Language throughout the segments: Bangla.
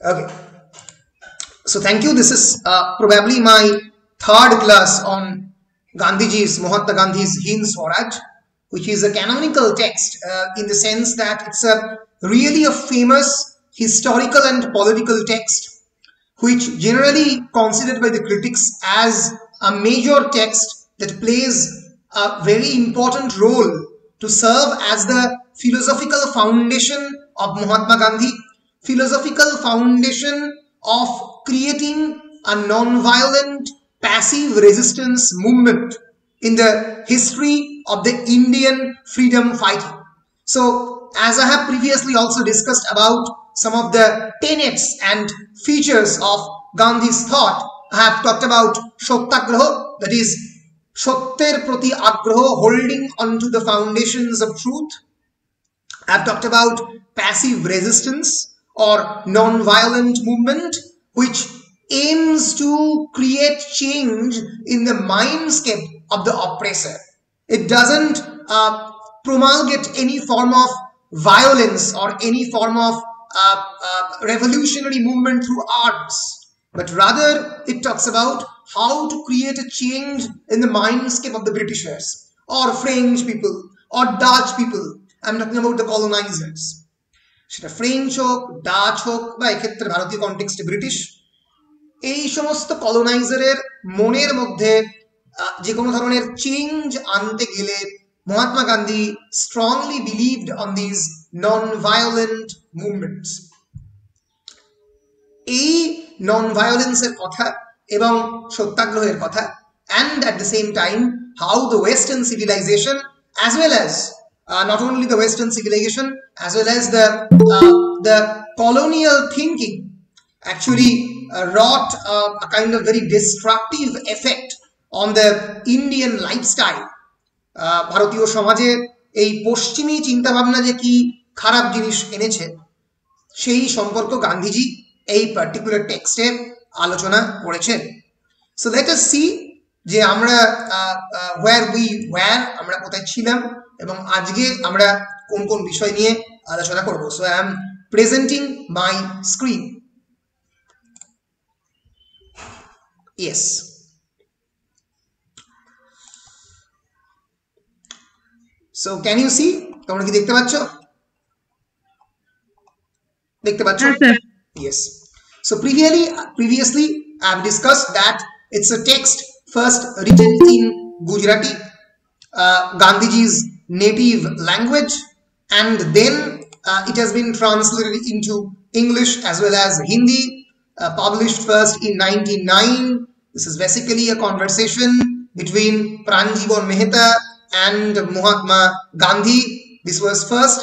Okay, so thank you. This is probably my third class on Gandhiji's, Mahatma Gandhi's Hind Swaraj, which is a canonical text in the sense that it's a really a famous historical and political text, which generally considered by the critics as a major text that plays a very important role to serve as the philosophical foundation of Mahatma Gandhi, philosophical foundation of creating a non-violent passive resistance movement in the history of the Indian freedom fighting. So, as I have previously also discussed about some of the tenets and features of Gandhi's thought, I have talked about Satyagraha, that is Satyer Prati Agraha, holding onto the foundations of truth. I have talked about passive resistance or non-violent movement, which aims to create change in the mindscape of the oppressor. It doesn't promulgate any form of violence or any form of revolutionary movement through arms, but rather it talks about how to create a change in the mindscape of the Britishers or French people or Dutch people. I'm talking about the colonizers. সেটা ফ্রেঞ্চ হোক, ডাচ হোক বা এক্ষেত্রে ভারতীয় কনটেক্সটে ব্রিটিশ, এই সমস্ত কলোনাইজারের মনের মধ্যে যে কোনো ধরনের চেঞ্জ আনতে গেলে Mahatma Gandhi strongly believed on this non violent movements. এই নন ভায়োলেন্সের কথা এবং সত্যাগ্রহের কথা, and at the same time how the Western civilization as well as not only the Western civilization as well as the colonial thinking actually wrought a kind of very destructive effect on the Indian lifestyle. ভারতীয় সমাজে এই পশ্চিমী চিন্তাভাবনা যে কি খারাপ জিনিস এনেছে সেই সম্পর্ক গান্ধীজি এই পার্টিকুলার টেক্সটে আলোচনা করেছেন। সো লেট আস সি যে আমরা আমরা কোথায় ছিলাম এবং আজকে আমরা কোন কোন বিষয় নিয়ে আলোচনা করব। So I am presenting my screen. Yes, so can you see? তোমরা কি দেখতে পাচ্ছ? দেখতে পাচ্ছ? Yes. So previously I have discussed that it's a text first written in Gujarati, Gandhiji's native language, and then it has been translated into English as well as Hindi, published first in 1909. This is basically a conversation between Pranjiban Mehta and Mahatma Gandhi. This was first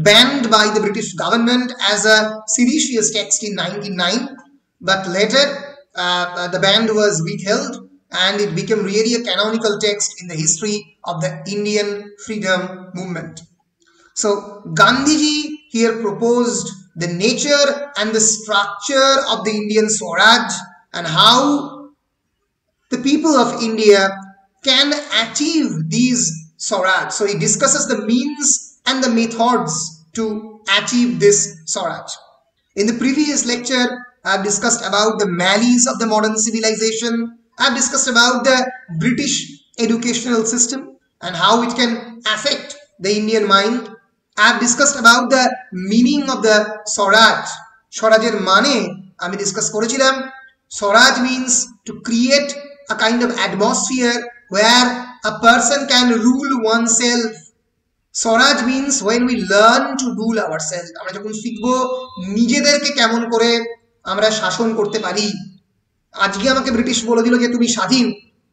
banned by the British government as a seditious text in 1909, but later the ban was withheld and it became really a canonical text in the history of the Indian freedom movement. So Gandhiji here proposed the nature and the structure of the Indian Swaraj and how the people of India can achieve these Swaraj. So he discusses the means and the methods to achieve this Swaraj. In the previous lecture, I have discussed about the malice of the modern civilization. I have discussed about the British educational system and how it can affect the Indian mind. I have discussed about the meaning of the Swaraj. Swarajের মানে আমি ডিসকাস করেছিলাম, Swaraj means to create a kind of atmosphere where a person can rule oneself. Swaraj means when we learn to rule ourselves. আমরা যখন শিখবো নিজেদেরকে কেমন করে আমরা শাসন করতে পারি। আজকে আমাকে ব্রিটিশ বলে দিল যে তুমি স্বাধীন,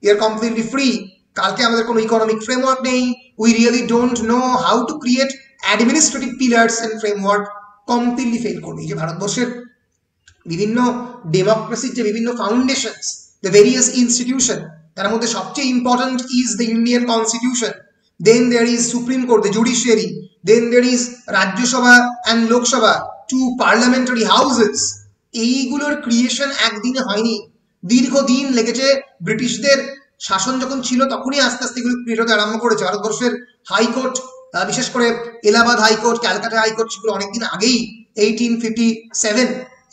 ইউ আর কমপ্লিটলি ফ্রি, কালকে আমাদের কোনো ইকোনমিক ফ্রেমওয়ার্ক নেই, we really don't know how to create administrative pillars and framework, completely fail করবে। এই যে ভারতবর্ষের বিভিন্ন ডেমোক্রেসির যে বিভিন্ন ফাউন্ডেশনস, দ্য ভেরিয়াস ইনস্টিটিউশন, তার মধ্যে সবচেয়ে important is the Indian constitution, then there is Supreme Court, the judiciary, then there is Rajya Sabha and Lok Sabha, two parliamentary houses. এইগুলোর ক্রিয়েশন একদিনে হয়নি, দীর্ঘদিন লেগেছে। ব্রিটিশদের শাসন যখন ছিল তখনই আস্তে আস্তে এগুলো ক্রিয়েট হতে আরম্ভ করেছে। ভারতবর্ষের হাইকোর্ট, বিশেষ করে এলাহাবাদ হাইকোর্ট, ক্যালকাটা হাইকোর্ট, সেগুলো অনেকদিন আগেই 1857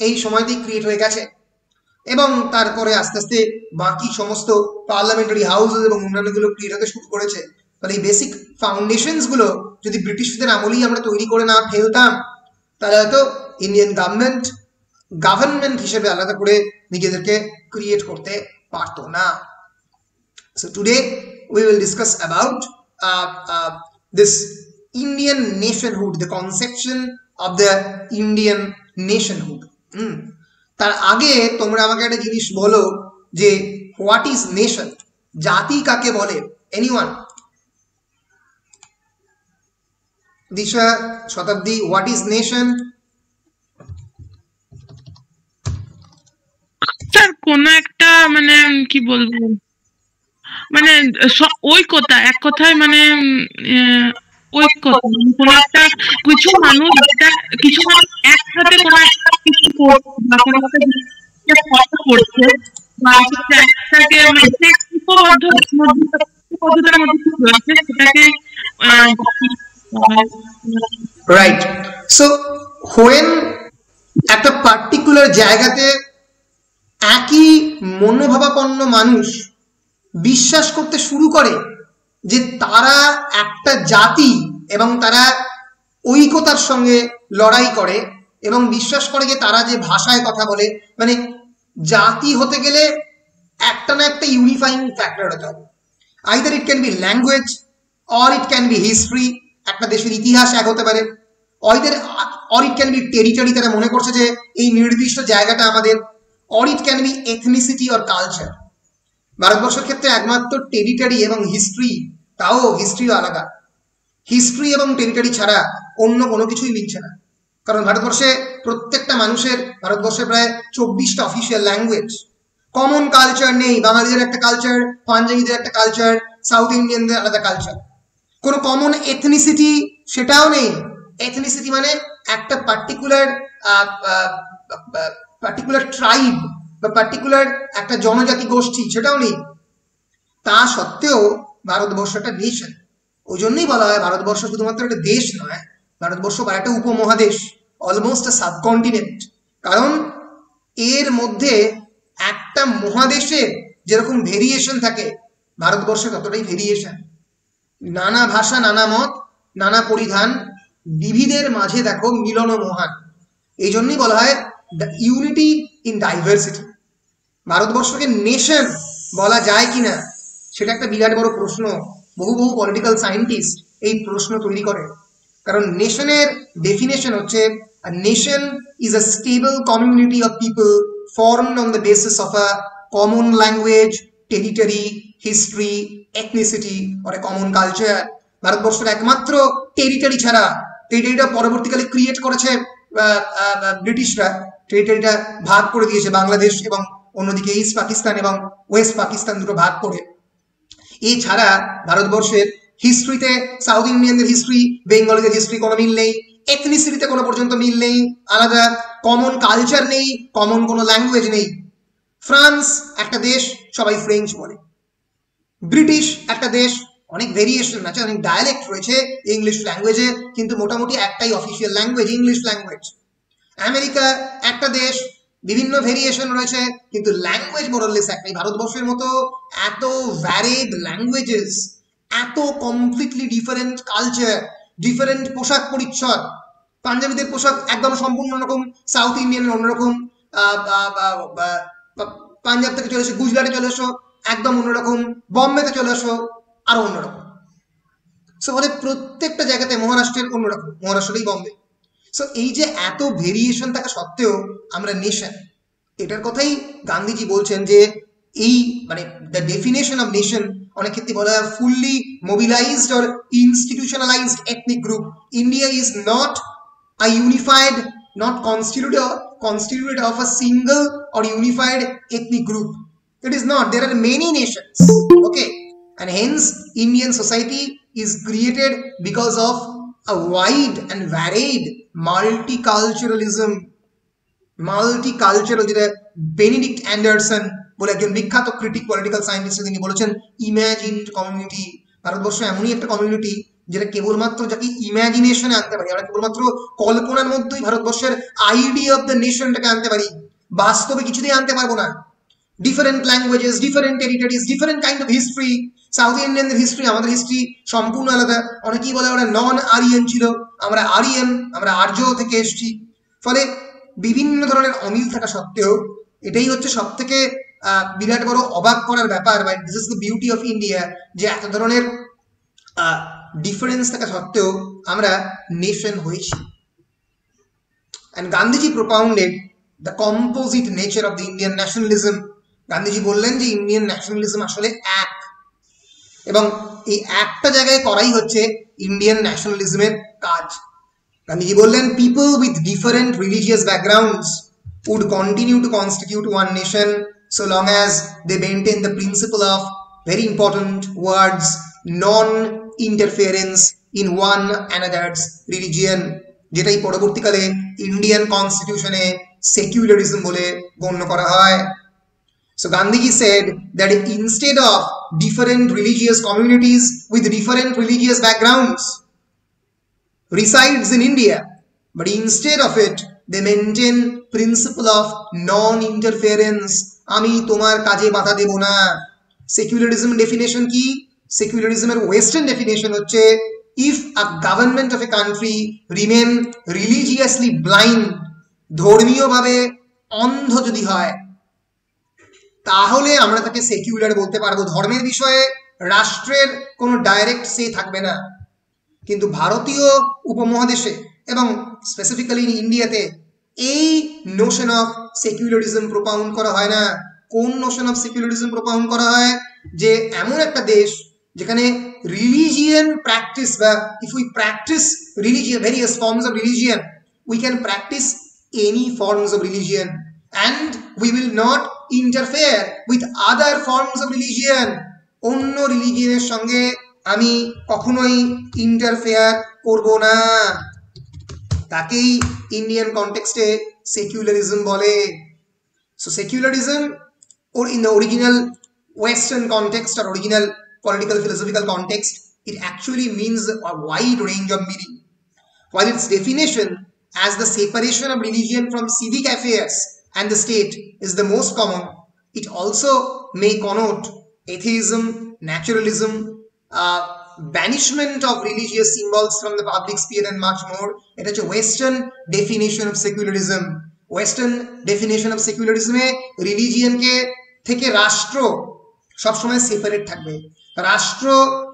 এই সময়তেই ক্রিয়েট হয়ে গেছে এবং তারপরে আস্তে আস্তে বাকি সমস্ত পার্লামেন্টারি হাউস এবং অন্যান্যগুলো ক্রিয়েট হতে শুরু করেছে। তাহলে এই বেসিক ফাউন্ডেশনস গুলো যদি ব্রিটিশদের আমলেই আমরা তৈরি করে না ফেলতাম তাহলে হয়তো ইন্ডিয়ান গভর্নমেন্ট হিসেবে আলাদা করে নিজেদেরকে ক্রিয়েট করতে পারতো না। So today we will discuss about this Indian nationhood, the conception of the Indian nationhood. তার আগে তোমরা আমাকে একটা জিনিস বলো যে হোয়াট ইজ নেশন, জাতি কাকে বলে? Anyone? Disha, Shatabdi, what is nation? Sir কোন একটা মানে কি বলবো, মানে ঐক্যতা, এক কথায় মানে ঐক্যতা, কোন একটা কিছু মানুষ একসাথে কোন একটা কিছু করছে বা একটাকে পদ্ধতির মধ্যে রয়েছে সেটাকে রাইট। সো হোয়েন একটা পার্টিকুলার জায়গাতে একই মনোভাবাপন্ন মানুষ বিশ্বাস করতে শুরু করে যে তারা একটা জাতি এবং তারা ঐক্যতার সঙ্গে লড়াই করে এবং বিশ্বাস করে যে তারা যে ভাষায় কথা বলে, মানে জাতি হতে গেলে একটা না একটা ইউনিফাইং ফ্যাক্টর হতে হবে। Either it can be language or it can be history, একটা দেশের ইতিহাস এক হতে পারে, or it can be territory, তারা মনে করছে যে এই নির্দিষ্ট জায়গাটা আমাদের, or it can be ethnicity or culture. ভারতবর্ষের ক্ষেত্রে একমাত্র টেরিটরি এবং হিস্ট্রি, তাও হিস্ট্রিও আলাদা, হিস্ট্রি এবং টেরিটরি ছাড়া অন্য কোনো কিছুই মিলছে না। কারণ ভারতবর্ষে প্রত্যেকটা মানুষের, ভারতবর্ষে প্রায় 24টা অফিসিয়াল ল্যাঙ্গুয়েজ, কমন কালচার নেই। বাঙালিদের একটা কালচার, পাঞ্জাবিদের একটা কালচার, সাউথ ইন্ডিয়ানদের আলাদা কালচার, কোনো কমন এথনিসিটি সেটাও নেই। এথনিসিটি মানে একটা পার্টিকুলার ট্রাইব বা পার্টিকুলার একটা জনজাতি গোষ্ঠী, সেটাও নেই। তা সত্ত্বেও ভারতবর্ষ একটা নেশন। ওই জন্যই বলা হয় ভারতবর্ষ শুধুমাত্র একটা দেশ নয়, ভারতবর্ষ বা একটা উপমহাদেশ, অলমোস্ট সাবকন্টিনেন্ট। কারণ এর মধ্যে একটা মহাদেশের যেরকম ভেরিয়েশন থাকে, ভারতবর্ষে ততটাই ভেরিয়েশন। নানা ভাষা, নানা মত, নানা পরিধান, বিবিধের মাঝে দেখো মিলন মহান। এই জন্যই বলা হয় দ্য ইউনিটি ইন ডাইভার্সিটি। ভারতবর্ষকে নেশন বলা যায় কিনা সেটা একটা বিরাট বড় প্রশ্ন। বহু পলিটিক্যাল সায়েন্টিস্ট এই প্রশ্ন তৈরি করে। কারণ নেশনের ডেফিনেশন হচ্ছে a nation is a stable community of people formed on the basis of a common language, territory, history, ethnicity or a common culture. ভারতবর্ষের একমাত্র টেরিটরি ছাড়া, টেরিটরিটা পরবর্তীকালে ক্রিয়েট করেছে ব্রিটিশরা, টেরিটরিটা ভাগ করে দিয়েছে বাংলাদেশ এবং অন্যদিকে ইস্ট পাকিস্তান এবং ওয়েস্ট পাকিস্তান দুটো ভাগ করে। এছাড়া ভারতবর্ষের হিস্ট্রিতে সাউথ ইন্ডিয়ানদের হিস্ট্রি, বেঙ্গলিদের হিস্ট্রি কোনো মিল নেই, এথনিসিটিতে কোনো পর্যন্ত মিল নেই, আলাদা কমন কালচার নেই, কমন কোনো ল্যাঙ্গুয়েজ নেই। ফ্রান্স একটা দেশ, সবাই ফ্রেঞ্চ বলে। ব্রিটিশ একটা দেশ, অনেক ভেরিয়েশন আছে, অনেক ডায়ালেক্ট রয়েছে ইংলিশ ল্যাঙ্গুয়েজে, কিন্তু মোটামুটি একটাই official language, English language. America একটা দেশ, বিভিন্ন ভেরিয়েশন রয়েছে, কিন্তু ল্যাঙ্গুয়েজ মোরলেস একটাই। ভারতবর্ষের মতো এত ভ্যারিড ল্যাঙ্গুয়েজেস, এত কমপ্লিটলি ডিফারেন্ট কালচার, ডিফারেন্ট পোশাক পরিচ্ছদ, পাঞ্জাবিদের পোশাক একদম সম্পূর্ণ অন্যরকম, সাউথ ইন্ডিয়ানের অন্যরকম, পাঞ্জাব থেকে চলে এসো, গুজরাটে চলে এসো একদম অন্যরকম, বম্বেতে চলে এসো আরো অন্যরকম। সো বলে প্রত্যেকটা জায়গাতে, মহারাষ্ট্রের অন্যরকম, মহারাষ্ট্রেই বম্বে। সো এই যে এত ভেরিয়েশন থাকা সত্ত্বেও আমরা নেশন, এটার কথাই গান্ধীজি বলছেন যে এই মানে দ্য ডেফিনেশন অফ নেশন অনেক ক্ষেত্রে বলা হয় fully mobilised or institutionalised ethnic group. India is not a unified, not constituted of a single or unified ethnic group. It is not. There are many nations, okay, and hence Indian society is created because of a wide and varied multiculturalism. Multicultural, যেটা বেনেডিক্ট অ্যান্ডারসন বলে একজন বিখ্যাত ক্রিটিক পলিটিক্যাল সায়েন্টিস্ট, তিনি বলেছেন ইমাজিনড কমিউনিটি। ভারতবর্ষ এমনই একটা কমিউনিটি যেটা কেবলমাত্র যাকে ইমাজিনেশনে আনতে পারি, আমরা কেবলমাত্র কল্পনার মধ্যেই ভারতবর্ষের আইডিয়া অফ দ্য নেশনটাকে আনতে পারি, বাস্তবে কিছুতেই আনতে পারবো না। Different languages, different territories, different kind of history. South ইন্ডিয়ানদের হিস্ট্রি, আমাদের হিস্ট্রি সম্পূর্ণ আলাদা। অনেকেই বলে ওরা নন আরিয়ান ছিল, আমরা আরিয়ান, আমরা আর্য থেকে এসেছি। ফলে বিভিন্ন ধরনের অমিল থাকা সত্ত্বেও এটাই হচ্ছে সব থেকে বিরাট বড় অবাক করার ব্যাপার, বা this is the beauty of India, যে এত ধরনের ডিফারেন্স থাকা সত্ত্বেও আমরা নেশন হয়েছি। And Gandhiji propounded the composite nature of the Indian nationalism. Gandhiji বললেন যে ইন্ডিয়ান ন্যাশনালিজম আসলে এক, এবং এই একটা জায়গায় করাই হচ্ছে ইন্ডিয়ান ন্যাশনালিজমের কাজ। গান্ধীজি বললেন people with different religious backgrounds would continue to constitute one nation so long as they maintain the principle of very important words non-interference in one another's religion, যেটাই পরবর্তীকালে ইন্ডিয়ান কনস্টিটিউশনে সেকুলারিজম বলে গণ্য করা হয়। So Gandhiji said that instead of different religious communities with different religious backgrounds resides in India, but instead of it they maintain principle of non-interference. আমি তোমার কাজে বাধা দেব না। সেকুলারিজম ডেফিনেশন কি? সেকুলারিজমের ওয়েস্টার্ন ডেফিনেশন হচ্ছে if a government of a country remain religiously blind, ধর্মীয়ভাবে অন্ধ যদি হয়, তাহলে আমরা তাকে সেকুলার বলতে পারবো। ধর্মের বিষয়ে রাষ্ট্রের কোনো ডাইরেক্ট সে থাকবে না। কিন্তু ভারতীয় উপমহাদেশে এবং স্পেসিফিক্যালি ইন্ডিয়াতে এই নোশন অফ সেকুলারিজম প্রপাউন্ড করা হয় না। কোন নোশন অফ সেকুলারিজম প্রপাউন্ড করা হয়? যে এমন একটা দেশ যেখানে রিলিজিয়ান প্র্যাকটিস, বা if we practice religion, various forms of religion, we can practise any forms of religion and we will not interfere with other forms of religion. অন্য রিলিজিয়নের সঙ্গে আমি কখনোই ইন্টারফেয়ার করব না। তাকেই ইন্ডিয়ান কনটেক্সটে সেকুলারিজম বলে। So secularism, or in the original western context or original political philosophical context, it actually means a wide range of meaning. While its definition as the separation of religion from civic affairs and the state is the most common, it also may connote atheism, naturalism, banishment of religious symbols from the public sphere and much more. It is a western definition of secularism. Western definition of secularism e religion ke থেকে রাষ্ট্র সবসময় সেপারেট থাকবে, রাষ্ট্র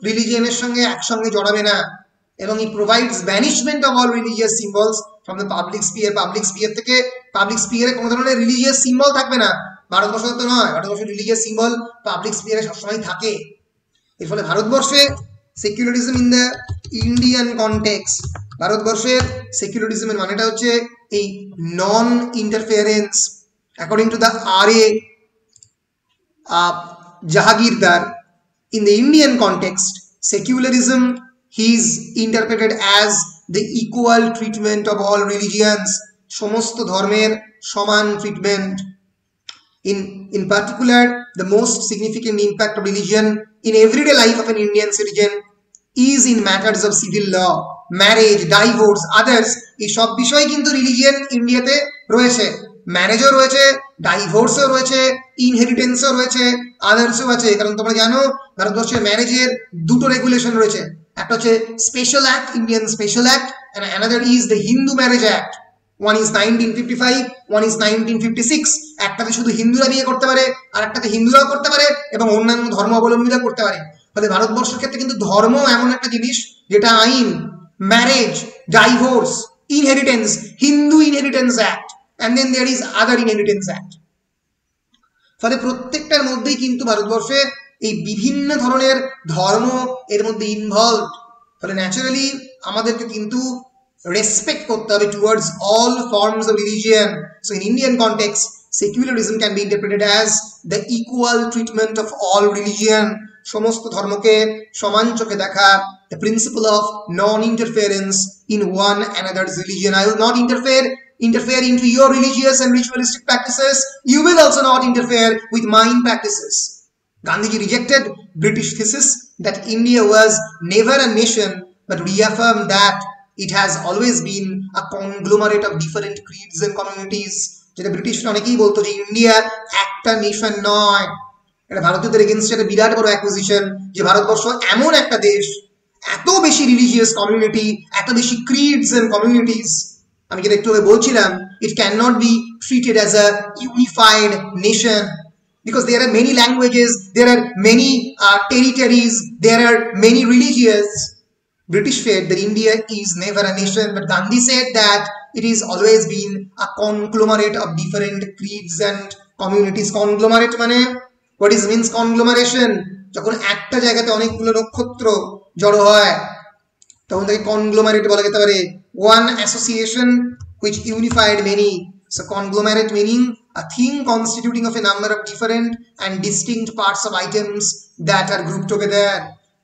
রিলিজিয়নের সঙ্গে একসঙ্গে জড়াবে না, এবং it provides banishment of all religious symbols from the public sphere. Public spear থেকে, পাবলিক স্পিয়ারে কোনো ধরনের রিলিজিয়াস সিম্বল থাকবে না। ভারতবর্ষ তো নয়, ভারতবর্ষের রিলিজিয়াস সিম্বল পাবলিক স্পিয়ারে সবসময় থাকে। এর ফলে ভারতবর্ষে secularism in the Indian context, ভারতবর্ষের সেকুলারিজমের মানেটা হচ্ছে এই non interference. According to the R.A. Jahagirdar, in the Indian context, secularism is interpreted as the equal treatment of all religions, সমস্ত ধর্মের সমান treatment. In particular, the most significant impact of religion in everyday life of an Indian citizen is in matters of civil law, marriage, divorce, others. এই সব বিষয় কিন্তু রিলিজিয়ন ইন্ডিয়াতে রয়েছে। ম্যারেজও রয়েছে, ডাইভোর্সও রয়েছে, ইনহেরিটেন্সও রয়েছে, আদার্সও আছে। কারণ তোমরা জানো ভারতবর্ষের ম্যারেজের দুটো রেগুলেশন রয়েছে, একটা হচ্ছে special act, Indian special act, and another is the Hindu Marriage Act. One is 1955, one is 1956. একটাতে শুধু হিন্দুরা বিয়ে করতে পারে, আর একটাতে হিন্দুরাও করতে পারে এবং অন্যান্য ধর্মাবলম্বীরা করতে পারে। ফলে ভারতবর্ষের ক্ষেত্রে কিন্তু ধর্ম এমন একটা জিনিস যেটা আইন, marriage, divorce, inheritance, Hindu inheritance act, and then there is other inheritance act. ফলে প্রত্যেকটার মধ্যেই কিন্তু ভারতবর্ষে এই বিভিন্ন ধরনের ধর্ম এর মধ্যে ইনভলভড। ফলে ন্যাচারালি আমাদেরকে কিন্তু রেসপেক্ট করতে হবে towards all forms of religion. So in Indian context secularism can be interpreted as the equal treatment of all religion, সমস্ত ধর্মকে সমান চোখে দেখা, the principle of non interference in one another's religion. I will not interfere into your religious and ritualistic practices. You will also not interfere with mine practices. Gandhiji rejected British thesis that India was never a nation but reaffirm that it has always been a conglomerate of different creeds and communities. যেটা ব্রিটিশরা অনেকেই বলতো যে ইন্ডিয়া একটা নেশন নয়, এটা ভারতীয়দের এগেইনস্টে একটা বিরাট বড় অ্যাকুইজিশন যে ভারতবর্ষ এমন একটা দেশ, এত বেশি রিলিজিয়াস কমিউনিটি, এত বেশি ক্রিডস এন্ড কমিউনিটিস, আমি যেটা একটু বলছিলাম, it can not be treated as a unified nation because there are many languages, there are many territories, there are many religions. British said that India is never a nation, but Gandhi said that it is always been a conglomerate of different creeds and communities. Conglomerate মানে what is means conglomeration? যখন একটা জায়গাতে অনেকগুলো নক্ষত্র জড়ো হয় তখন তাকে conglomerate বলা যেতে পারে, one association which unified many. So conglomerate meaning a thing constituting of a number of different and distinct parts of items that are grouped together.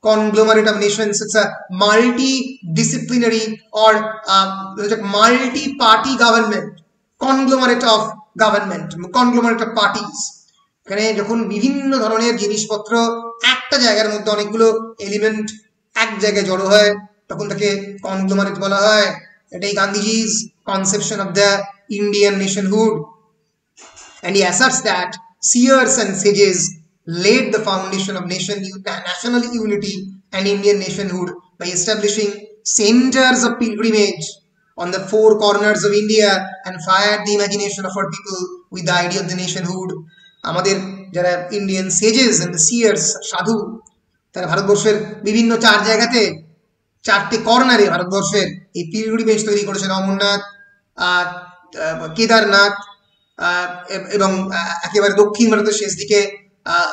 Conglomerate of nations, it's a multidisciplinary or multi-party government. Conglomerate of government, conglomerate of parties. এখানে যখন বিভিন্ন ধরনের জিনিসপত্র একটা জায়গার মধ্যে অনেকগুলো এলিমেন্ট এক জায়গায় জড়ো হয় তখন তাকে কনগ্লোমারেট বলা হয়। এটাই গান্ধীজি's conception of the Indian nationhood. And he asserts that seers and sages laid the foundation of national unity and Indian nationhood by establishing centers of pilgrimage on the four corners of India and fired the imagination of our people with the idea of the nationhood. আমাদের যারা ইন্ডিয়ান সেজেস এন্ড দ্য সিয়ার্স, সাধু, তারা ভারতবর্ষের বিভিন্ন চার জায়গাতে, চারটে কর্নারে ভারতবর্ষের এই পিলগ্রিমেজ তৈরি করেছেন। অমরনাথ, কেদারনাথ এবং একেবারে দক্ষিণ ভারতের শেষ দিকে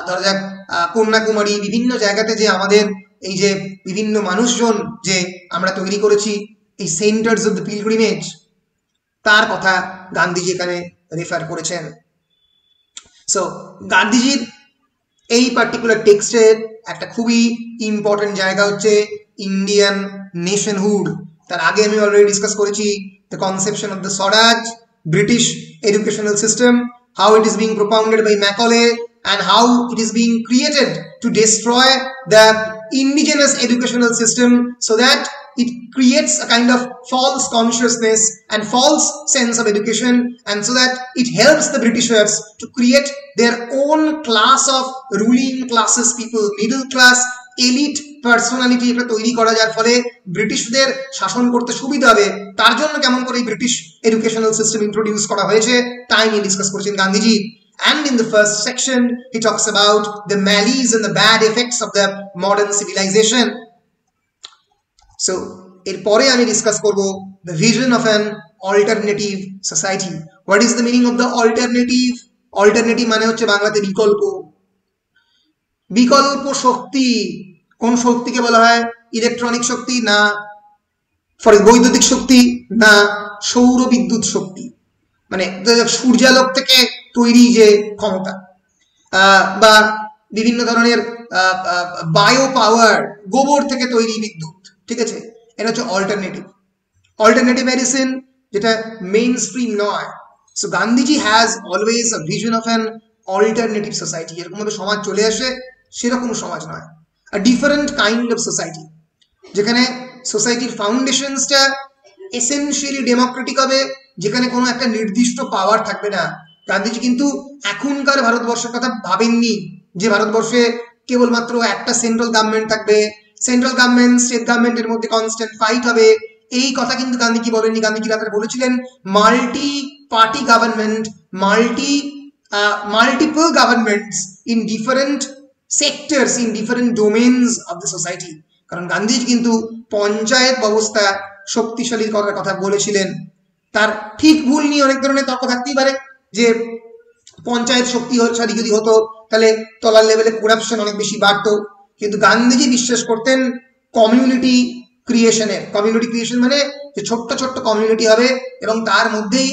ধরা যাক কন্যাকুমারী, বিভিন্ন জায়গাতে যে আমাদের এই যে বিভিন্ন মানুষজন যে আমরা তৈরি করেছি এই সেন্টার্স অফ দ্য পিলগ্রিমেজ, তার কথা গান্ধীজি এখানে রেফার করেছেন। সো গান্ধীজির এই পার্টিকুলার টেক্সটের একটা খুবই ইম্পর্টেন্ট জায়গা হচ্ছে ইন্ডিয়ান নেশনহুড। তার আগে আমি অলরেডি ডিসকাস করেছি the conception of the Swaraj, British educational system, how it is being propounded by Macaulay and how it is being created to destroy the indigenous educational system so that it creates a kind of false consciousness and false sense of education, and so that it helps the Britishers to create their own class of ruling classes people, middle class elite personality এটা তৈরি করা, যার ফলে ব্রিটিশদের শাসন করতে সুবিধা হবে। তার জন্য কেমন করে এই ব্রিটিশ এডুকেশনাল সিস্টেম ইন্ট্রোডিউস করা হয়েছে তাই নিয়ে ডিসকাস করেছেন Gandhiji. And in the first section he talks about the malice and the bad effects of the modern civilization. So এরপরে আমি ডিসকাস করব the vision of an alternative society. What is the meaning of the alternative? Alternative মানে হচ্ছে বাংলাতে বিকল্প। বিকল্প শক্তি, কোন শক্তিকে বলা হয়? ইলেকট্রনিক শক্তি না, বৈদ্যুতিক শক্তি না, সৌর বিদ্যুৎ শক্তি, মানে সূর্যালোক থেকে তৈরি যে ক্ষমতা, বা বিভিন্ন ধরনের বায়ো পাওয়ার, গোবর থেকে তৈরি বিদ্যুৎ, ঠিক আছে, এটা হচ্ছে অল্টারনেটিভ। অল্টারনেটিভ মেডিসিন যেটা মেইন স্ট্রিম নয়। So Gandhiji has always a vision of an alternative society. এরকম ভাবে সমাজ চলে আসে সেরকম সমাজ নয়, a different kind of society, যেখানে সোসাইটির ফাউন্ডেশনসটা এসেনশিয়ালি ডেমোক্রেটিক হবে, যেখানে কোনো একটা নির্দিষ্ট পাওয়ার থাকবে না। গান্ধীজি কিন্তু এখনকার ভারতবর্ষের কথা ভাবেননি যে ভারতবর্ষে কেবলমাত্র একটা সেন্ট্রাল গভর্নমেন্ট থাকবে, সেন্ট্রাল গভর্নমেন্ট স্টেট গভর্নমেন্টের মধ্যে কনস্ট্যান্ট ফাইট হবে, এই কথা কিন্তু গান্ধী কি বলেননি। গান্ধীজি রাতে বলেছিলেন multi party government, multiple governments in different sectors, in different domains of the society. কারণ গান্ধীজি কিন্তু পঞ্চায়েত ব্যবস্থা শক্তিশালী করার কথা বলেছিলেন। তার ঠিক ভুল নিয়ে অনেক ধরনের তর্ক থাকতেই পারে যে পঞ্চায়েত শক্তিশালী যদি হতো তাহলে তলার লেভেলে করাপশন অনেক বেশি বাড়তো, কিন্তু গান্ধীজি বিশ্বাস করতেন কমিউনিটি ক্রিয়েশনের। কমিউনিটি ক্রিয়েশন মানে যে ছোট্ট ছোট্ট কমিউনিটি হবে এবং তার মধ্যেই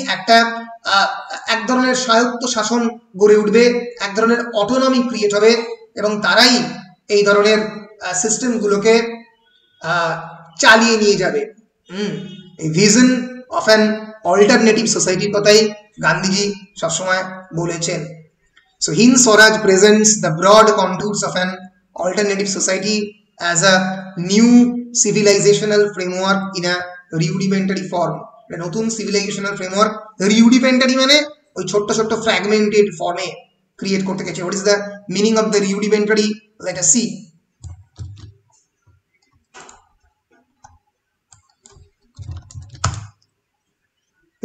এক ধরনের স্বায়ত্ত শাসন গড়ে উঠবে, এক ধরনের অটোনমি ক্রিয়েট হবে এবং তারাই এই ধরনের সিস্টেমগুলোকে চালিয়ে নিয়ে যাবে। এই ভিশন অফ অ্যান অল্টারনেটিভ সোসাইটির কথাই গান্ধীজি সবসময় বলেছেন। So Hind Swaraj presents the broad contours of an alternative society as a new civilizational framework in a rudimentary form. নতুন civilizational framework rudimentary মানে ওই ছোট্ট ছোট্ট fragmented ফর্মে ক্রিয়েট করতে গেছে. What is the meaning of the rudimentary? Let us see.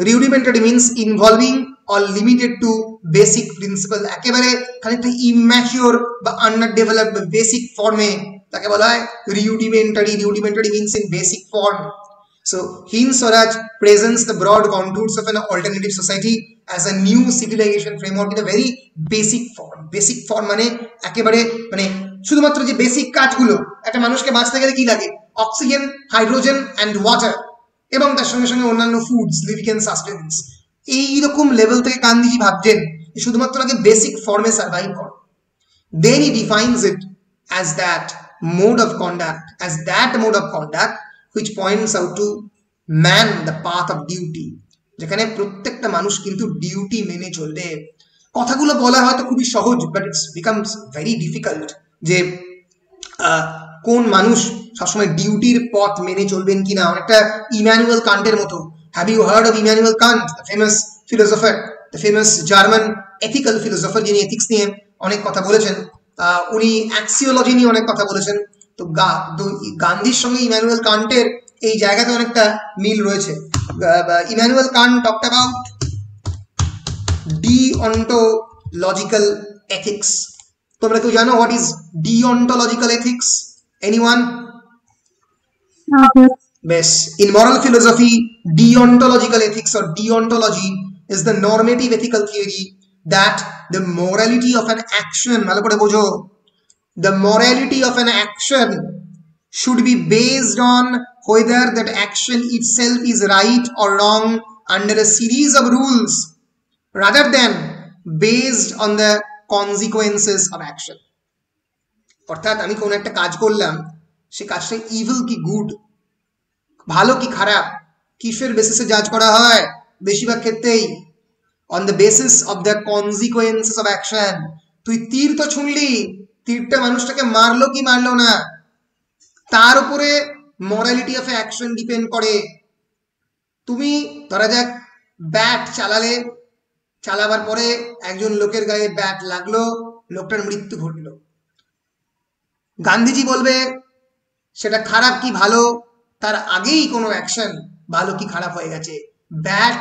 Rudimentary means involving or limited to basic principle. একেবারে খানিকটা immature বা underdeveloped basic forme তাকে বলা হয় rudimentary. Rudimentary means in basic form. So Hind Swaraj presents the broad contours of an alternative society as a new civilization framework in a very basic form. Basic form মানে একেবারে মানে শুধুমাত্র যে বেসিক কাজগুলো একটা মানুষকে বাঁচতে গেলে কি লাগে, অক্সিজেন, হাইড্রোজেন অ্যান্ড ওয়াটার, এবং তার সঙ্গে সঙ্গে অন্যান্য ফুডস, লিভিকেন্স, সাস্টেন্স, এইরকম লেভেল থেকে গান্ধীজি ভাবছেন শুধুমাত্র আগে বেসিক ফর্মে সার্ভাইভ করো. Then he defines it as that mode of conduct which points out to man the path of duty. যেখানে প্রত্যেকটা মানুষ কিন্তু ডিউটি মেনে চলবে. কথাগুলো বলা হয়তো খুবই সহজ, but it's becomes very difficult যে কোন মানুষ সবসময় ডিউটির পথ মেনে চলবেন কিনা. অনেকটা ইমানুয়েল কান্টের মতো. Have you heard of Immanuel Kant, the famous philosopher, the famous German ethical philosopher, যিনি এথিক্স নিয়ে অনেক কথা বলেছেন. উনি অ্যাক্সিওলজি নিয়ে অনেক কথা বলেছেন. তো গান্ধীর সঙ্গে ইমানুয়েল কান্টের এই জায়গাতে অনেকটা মিল রয়েছে. Immanuel Kant talked about deontological ethics. তোমরা কেউ জানো what is deontological ethics? Anyone? বেশ. In moral philosophy, deontological ethics or deontology is the normative ethical theory that the morality of an action, ভালো করে বোঝো, the morality of an action should be based on whether that action itself is right or wrong under a series of rules rather than based on the consequences of action. অর্থাৎ আমি কোনো একটা কাজ করলাম, সে কাজটা ইভিল কি গুড, ভালো কি খারাপ, কিসের বেসিসে জাজ করা হয়? বেশিরভাগ ক্ষেত্রেই on the basis of the consequences of action. তুই তীর তো ছুঁড়লি, তীরটা মানুষটাকে মারলো কি মারলো না, তার উপরে মরালিটি অফ অ্যাকশন ডিপেন্ড করে. তুমি ধরা যাক ব্যাট চালালে, চালাবার পরে একজন লোকের গায়ে ব্যাট লাগলো, লোকটার মৃত্যু ঘটলো. গান্ধীজি বলবে সেটা খারাপ কি ভালো তার আগেই কোনো অ্যাকশন ভালো কি খারাপ হয়ে গেছে, ব্যাট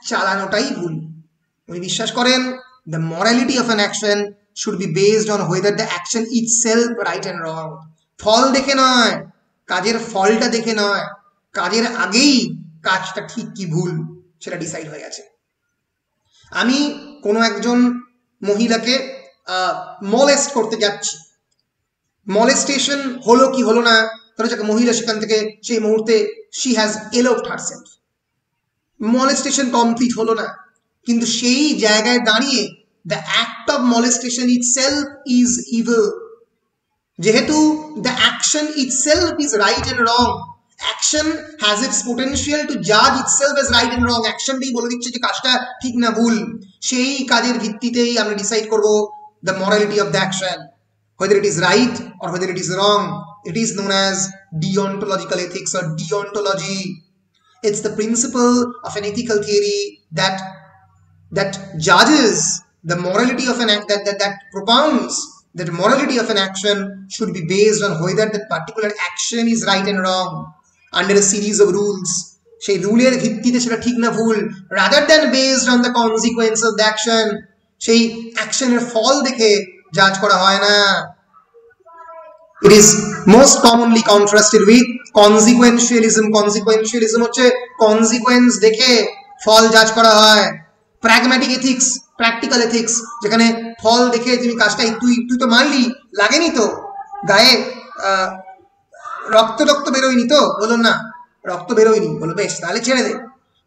চালানোটাই ভুল. উনি বিশ্বাস করেন the morality of an action should be based on whether the action itself right and wrong. ফল দেখে নয়, কাজের ফলটা দেখে নয়, কাজের আগেই কাজটা ঠিক কি ভুল সেটা ডিসাইড হয়ে গেছে. আমি কোনো একজন মহিলাকে মলেস্ট করতে যাচ্ছি, মলেস্টেশন হলো কি হলো না, ধরো যাকে মহিলা সেখান থেকে সেই মুহূর্তে she has eloped herself, molestation complete হলো না, কিন্তু সেই জায়গায় দাঁড়িয়ে the act of molestation itself is evil. যেহেতু the action itself is right and wrong, action has its potential to judge itself as right and wrong. অ্যাকশনটাই বলে দিচ্ছে যে কাজটা ঠিক না ভুল. সেই কাজের ভিত্তিতেই আমরা ডিসাইড করব the morality of the action, whether it is right or whether it is wrong. It is known as deontological ethics or deontology. It's the principle of an ethical theory that judges the morality of an act, that propounds that morality of an action should be based on whether that particular action is right and wrong under a series of rules. সেই রুলের ভিত্তিতে সেটা ঠিক না ভুল, rather than based on the consequence of the action. সেই অ্যাকশনের ফল দেখে জাজ করা হয় না. It is most commonly contrasted with consequentialism. Consequentialism হচ্ছে consequence দেখে ফল জাজ করা হয়. প্র্যাগম্যাটিক এথিক্স, প্র্যাকটিক্যাল এথিক্স, যেখানে ফল দেখে তুমি কাজটা তুই তো মারলি, লাগেনি তো গায়ে, রক্ত বেরোয়নি তো, বলুন না রক্ত বেরোয়নি, বলো বেশ তাহলে ছেড়ে দে.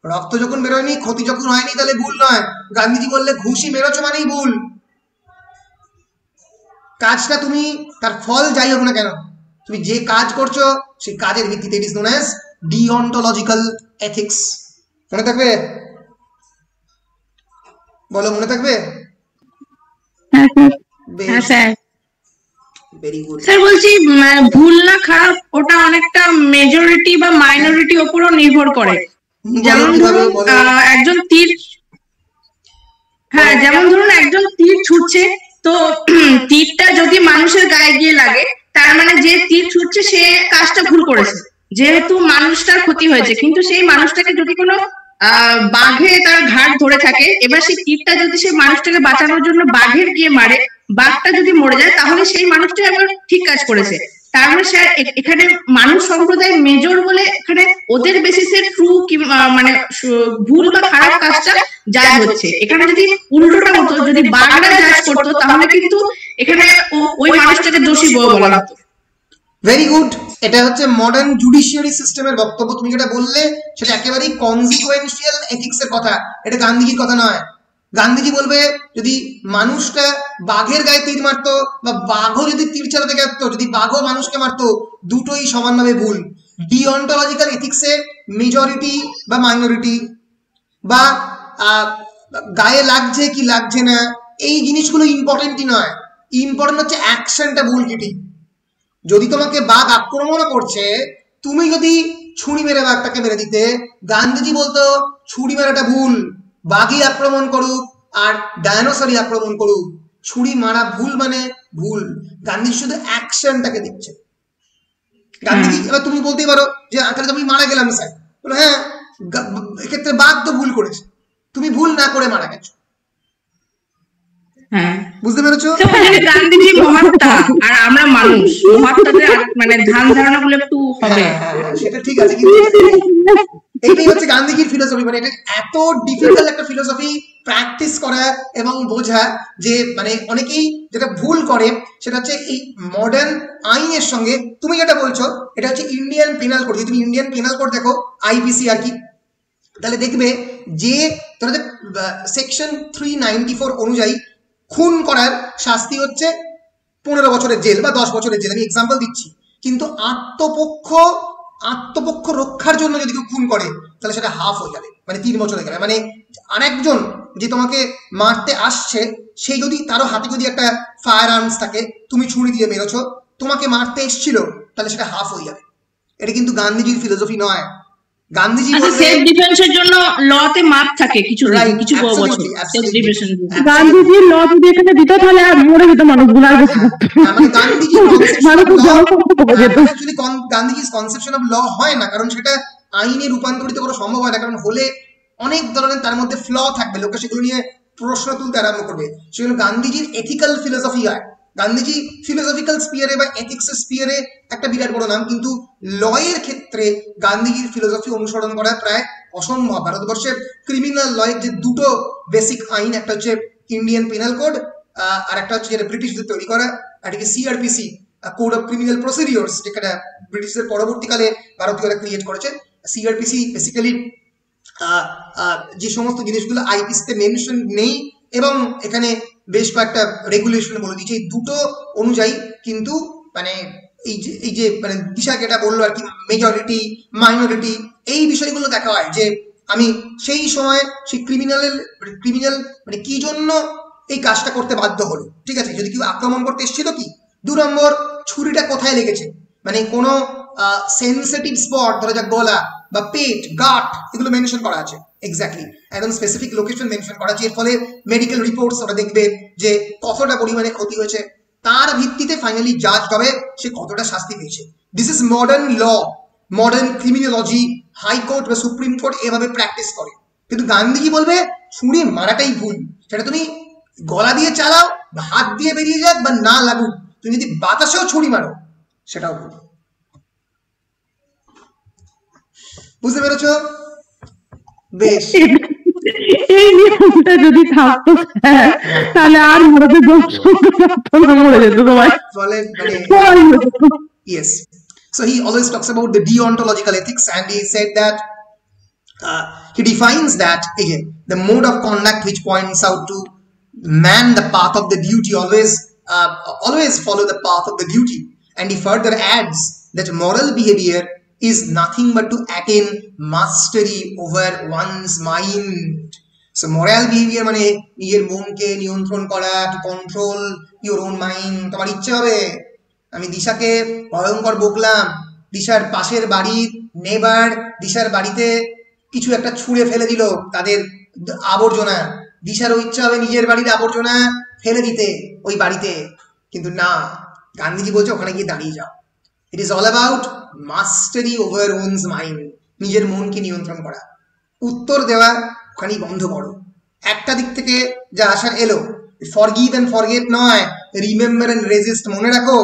রক্ত যখন বেরোয়নি, ক্ষতি যখন হয়নি, তাহলে ভুল নয়. গান্ধীজি বললে ঘুষি মেরেছো মানেই ভুল. কাজটা তুমি তার ফল যাই হোক না কেন, তুমি যে কাজ করছো সেই কাজের ভিত্তিতে it is known as deontological ethics. মনে থাকবে? বলো মনে থাকবে? ভেরি গুড স্যার বলছি ভুল না খারাপ ওটা অনেকটা মেজরিটি বা মাইনরিটি উপরও নির্ভর করে। যেমন ধরুন একজন তীর, হ্যাঁ যেমন ধরুন একজন তীর ছুটছে, তো তীরটা যদি মানুষের গায়ে গিয়ে লাগে তার মানে যে তীর ছুটছে সে কাজটা ভুল করেছে, যেহেতু মানুষটার ক্ষতি হয়েছে। কিন্তু সেই মানুষটাকে যদি কোনো বাঘে তার ঘাট ধরে থাকে, এবার সেই তীরটা যদি সেই মানুষটাকে বাঁচানোর জন্য বাঘের গিয়ে মারে, বাঘটা যদি মরে যায় তাহলে সেই মানুষটা আবার ঠিক কাজ করেছে। তার মানে স্যার এখানে মানুষ সম্প্রদায় মেজর বলে এখানে ওদের বেসিসে ট্রু মানে ভুল বা খারাপ কাজটা জাজ হচ্ছে। এখানে যদি উল্টোটা হতো, যদি বাঘরা জাজ করতো তাহলে কিন্তু এখানে ওই মানুষটাকে দোষী বলা হতো। Very good. এটা হচ্ছে মডার্ন জুডিশিয়ারি সিস্টেমের বক্তব্য। তুমি যেটা বললে সেটা একেবারেই কনসিকুয়েন্সিয়াল এথিক্স এর কথা, এটা গান্ধীজির কথা নয়। গান্ধীজি বলবে যদি মানুষটা বাঘের গায়ে তীর মারতো বা বাঘও যদি তীর চালাতে গেতো, যদি বাঘও মানুষকে মারতো, দুটোই সমানভাবে ভুল। ডিঅন্টোলজিক্যাল এথিক্সে মেজরিটি বা মাইনরিটি বা গায়ে লাগছে কি লাগছে না এই জিনিসগুলো ইম্পর্টেন্টই নয়, ইম্পর্টেন্ট হচ্ছে অ্যাকশনটা ভুল কি ঠিক। যদি তোমাকে বাঘ আক্রমণ করছে, তুমি যদি ছুরি মেরে বাঘটাকে মেরে দিতে, গান্ধীজি বলতো ছুরি মারাটা ভুল, বাঘই আক্রমণ করুক আর ডায়নোসরই আক্রমণ করুক, ছুরি মারা ভুল মানে ভুল। গান্ধীজি শুধু অ্যাকশনটাকে দেখছে। গান্ধীজি এবার তুমি বলতেই পারো যে আঙ্কেল আমি মারা গেলাম স্যার, বলো হ্যাঁ এক্ষেত্রে বাঘ তো ভুল করেছে, তুমি ভুল না করে মারা গেছো। বুঝতে পেরেছো? গান্ধীজি মহাত্মা আর আমরা মানুষ, মহাত্মাদের মানে ধ্যান ধারণা গুলো একটু হবে। সেটা ঠিক আছে, কিন্তু এটাই হচ্ছে গান্ধীজির ফিলোসফি। মানে এটা এত ডিফিকাল্ট একটা ফিলোসফি প্র্যাকটিস করা এবং বোঝা যে মানে অনেকেই যেটা ভুল করে সেটা হচ্ছে এই মডার্ন আইনের সঙ্গে। তুমি যেটা বলছো এটা হচ্ছে ইন্ডিয়ান পেনাল কোড। যদি তুমি ইন্ডিয়ান পেনাল কোড দেখো, আইপিসি আর কি, তাহলে দেখবে যে তোমাদের সেকশন 394 অনুযায়ী খুন করার শাস্তি হচ্ছে 15 বছরের জেল বা 10 বছরের জেল। আমি এক্সাম্পল দিচ্ছি। কিন্তু আত্মপক্ষ রক্ষার জন্য যদি কেউ খুন করে তাহলে সেটা হাফ হয়ে যাবে, মানে 3 বছর হয়ে যাবে। মানে আরেকজন যে তোমাকে মারতে আসছে সেই যদি তারও হাতে যদি একটা ফায়ার আর্মস থাকে, তুমি ছুরি দিয়ে মেরেছো, তোমাকে মারতে এসেছিল, তাহলে সেটা হাফ হয়ে যাবে। এটা কিন্তু গান্ধীজির ফিলোসফি নয়। গান্ধীজি সেলফ ডিফেন্সের জন্য লতে মাপ থাকে কিছু কিছু বছর। সেলফ ডিফেন্স গান্ধীজির ল যদি এখানে দিত তাহলে আর মরে যেত মানুষগুলো, আর বেঁচে থাকতো। মানে গান্ধীজির কনসেপশন অফ ল হয় না, কারণ সেটা আইনে রূপান্তরিত করা সম্ভব হয় না। কারণ হলে অনেক ধরনের তার মধ্যে ফ্ল থাকবে, লোকে সেগুলো নিয়ে প্রশ্ন তুলতে আরম্ভ করবে। সেগুলো গান্ধীজির এথিক্যাল ফিলোসফি হয়। গান্ধীজি ফিলোসফিক্যাল স্পিয়ারে বা এথিক্সের স্পিয়ারে একটা বিরাট বড় নাম, কিন্তু লয়ের ক্ষেত্রে গান্ধীজির ফিলোসফি অনুসরণ করা প্রায় অসম্ভব। ভারতবর্ষের ক্রিমিনাল লয়ের যে দুটো বেসিক আইন, একটা হচ্ছে ইন্ডিয়ান পেনাল কোড আর একটা হচ্ছে যেটা ব্রিটিশদের তৈরি করা, এটাকে সিআরপিসি কোড অফ ক্রিমিনাল প্রসিডিওরস, যেটা ব্রিটিশদের পরবর্তীকালে ভারতীয়রা ক্রিয়েট করেছে। সিআরপিসি বেসিক্যালি যে সমস্ত জিনিসগুলো আইপিসিতে মেনশন নেই এবং এখানে বেশ কয়েকটা রেগুলেশন বলে দিয়েছে, এই দুটো অনুযায়ী কিন্তু মানে এই যে মানে দিশা যেটা বললো আর কি, মেজরিটি মাইনরিটি এই বিষয়গুলো দেখা হয় যে আমি সেই সময় সেই ক্রিমিনাল মানে কি জন্য এই কাজটা করতে বাধ্য হলো। ঠিক আছে, যদি কেউ আক্রমণ করতে এসেছিল কি, 2 নম্বর ছুরিটা কোথায় লেগেছে, মানে কোনো সেন্সিটিভ স্পট, ধরা যাক গলা বা পেট, গাট, এগুলো মেনশন করা আছে এক্স্যাক্টলি, একদম স্পেসিফিক লোকেশন মেনশন করা আছে। এর ফলে মেডিকেল রিপোর্টস ওরা দেখবে যে কতটা পরিমাণে ক্ষতি হয়েছে, তার ভিত্তিতে ফাইনালি জাজ হবে সে কতটা শাস্তি পেয়েছে। This is modern law, modern criminology. High court বা সুপ্রিম কোর্ট এভাবে প্র্যাকটিস করে। কিন্তু গান্ধীজি বলবে ছুরি মারাটাই ভুল, সেটা তুমি গলা দিয়ে চালাও বা হাত দিয়ে বেরিয়ে যাক বা না লাগুক, তুমি যদি বাতাসেও ছুরি মারো সেটাও ভুল। বুঝতে পেরেছো? বেশ, এই নিয়মটা যদি থাকতো তাহলে আর ভারতের মরে যেত সবাই। Yes. So he always talks about the deontological ethics, and he said that he defines that again, the mode of conduct which points out to man the path of the duty, always follow the path of the duty. And he further adds that moral behavior is nothing but to attain mastery over one's mind. So moral behavior মানে নিজের মনকে নিয়ন্ত্রণ করা, to control your own mind। তোমার ইচ্ছে হবে আমি দিশাকে ভয়ঙ্কর বকলাম, দিশার পাশের বাড়ির নেবার দিশার বাড়িতে কিছু একটা ছুঁড়ে ফেলে দিল তাদের আবর্জনা, দিশারও ইচ্ছা হবে নিজের বাড়ির আবর্জনা ফেলে দিতে ওই বাড়িতে, কিন্তু না, গান্ধীজি বলছে ওখানে গিয়ে দাঁড়িয়ে যাও। It is all about mastery over one's mind, নিজের মনকে নিয়ন্ত্রণ করা। উত্তর দেওয়া ওখানেই বন্ধ করো। একটা দিক থেকে যা আসার এলো, ফরগিভ এন্ড ফরগেট নয়, রিমেম্বার এন্ড রেজিস্ট, মনে রাখো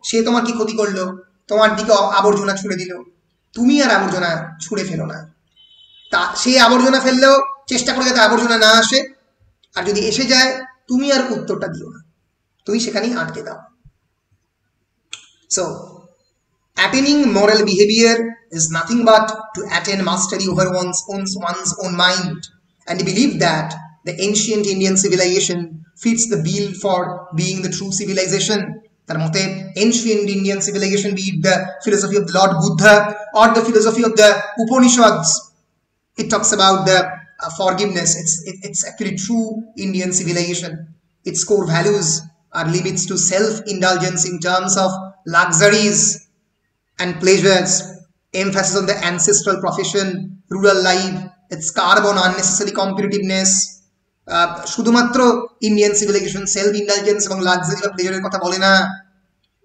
সে তোমার কি ক্ষতি করলো, তোমার দিকে আবর্জনা ছুঁড়ে দিল, তুমি আর আবর্জনা ছুঁড়ে ফেলো না। তা সে আবর্জনা ফেললেও চেষ্টা করে যাতে আবর্জনা না আসে, আর যদি এসে যায় তুমি আর উত্তরটা দিও না, তুমি সেখানেই আটকে দাও। So attaining moral behavior is nothing but to attain mastery over one's own mind, and believe that the ancient Indian civilization fits the bill for being the true civilization. তার মতে ancient Indian civilization, be it the philosophy of the Lord Buddha or the philosophy of the Upanishads, it talks about the forgiveness. It's actually true Indian civilization. Its core values are limits to self-indulgence in terms of luxuries and pleasures, emphasis on the ancestral profession, rural life, its carb on unnecessary competitiveness. শুধুমাত্র ইন্ডিয়ান সিভিলাইজেশন সেলফ ইন্ডালজেন্স এবং লাক্সারি বা প্লেজারের কথা বলে না,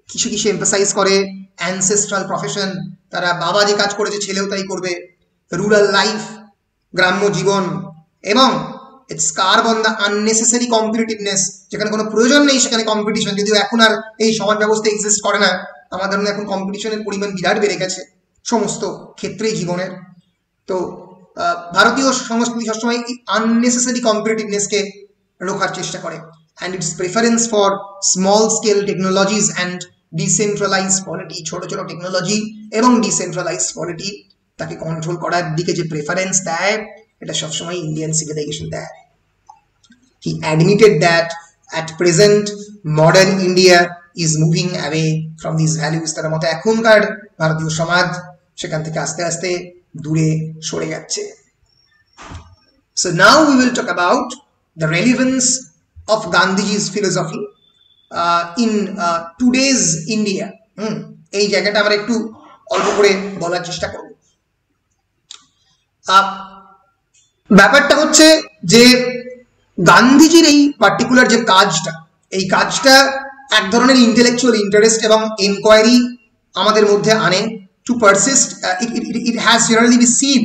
কিছু কিছু এমফাসাইজ করে অ্যানসেস্ট্রাল প্রফেশন, তারা বাবা যে কাজ করেছে ছেলেও তাই করবে, রুরাল লাইফ, গ্রাম্য জীবন, এবং it's carb on the unnecessary competitiveness, যেখানে কোনো প্রয়োজন নেই সেখানে কম্পিটিশন, যদিও এখন আর এই সমাজ ব্যবস্থা এক্সিস্ট করে না, আমাদের এখন কম্পিটিশনের পরিমাণ বিরাট বেড়ে গেছে সমস্ত ক্ষেত্রেই জীবনের। তো ভারতীয় সংস্কৃতি সবসময় আননেসেসারি কম্পিটিটিভনেসকে রোখার চেষ্টা করে, and its preference for small scale technologies and decentralise polity, ছোট ছোট টেকনোলজি এবং ডিসেন্ট্রালাইজ পলিটি তাকে কন্ট্রোল করার দিকে যে প্রেফারেন্স দেয়, এটা সবসময় ইন্ডিয়ান সিভিলাইজেশন দেয়। হি admitted that at present modern India is moving away from these values. তার মতে এখনকার ভারতীয় সমাজ সেখান থেকে আস্তে আস্তে দূরে সরে যাচ্ছে। So now we will talk about the relevance of Gandhiji's philosophy in today's India. এই জায়গাটা আমরা একটু অল্প করে বলার চেষ্টা করব। ব্যাপারটা হচ্ছে যে গান্ধীজির এই পার্টিকুলার যে কাজটা, এই কাজটা এক ধরনের ইন্টেলেকচুয়াল ইন্টারেস্ট এবং এনকোয়ারি আমাদের মধ্যে আনে। To persist, it has generally been seen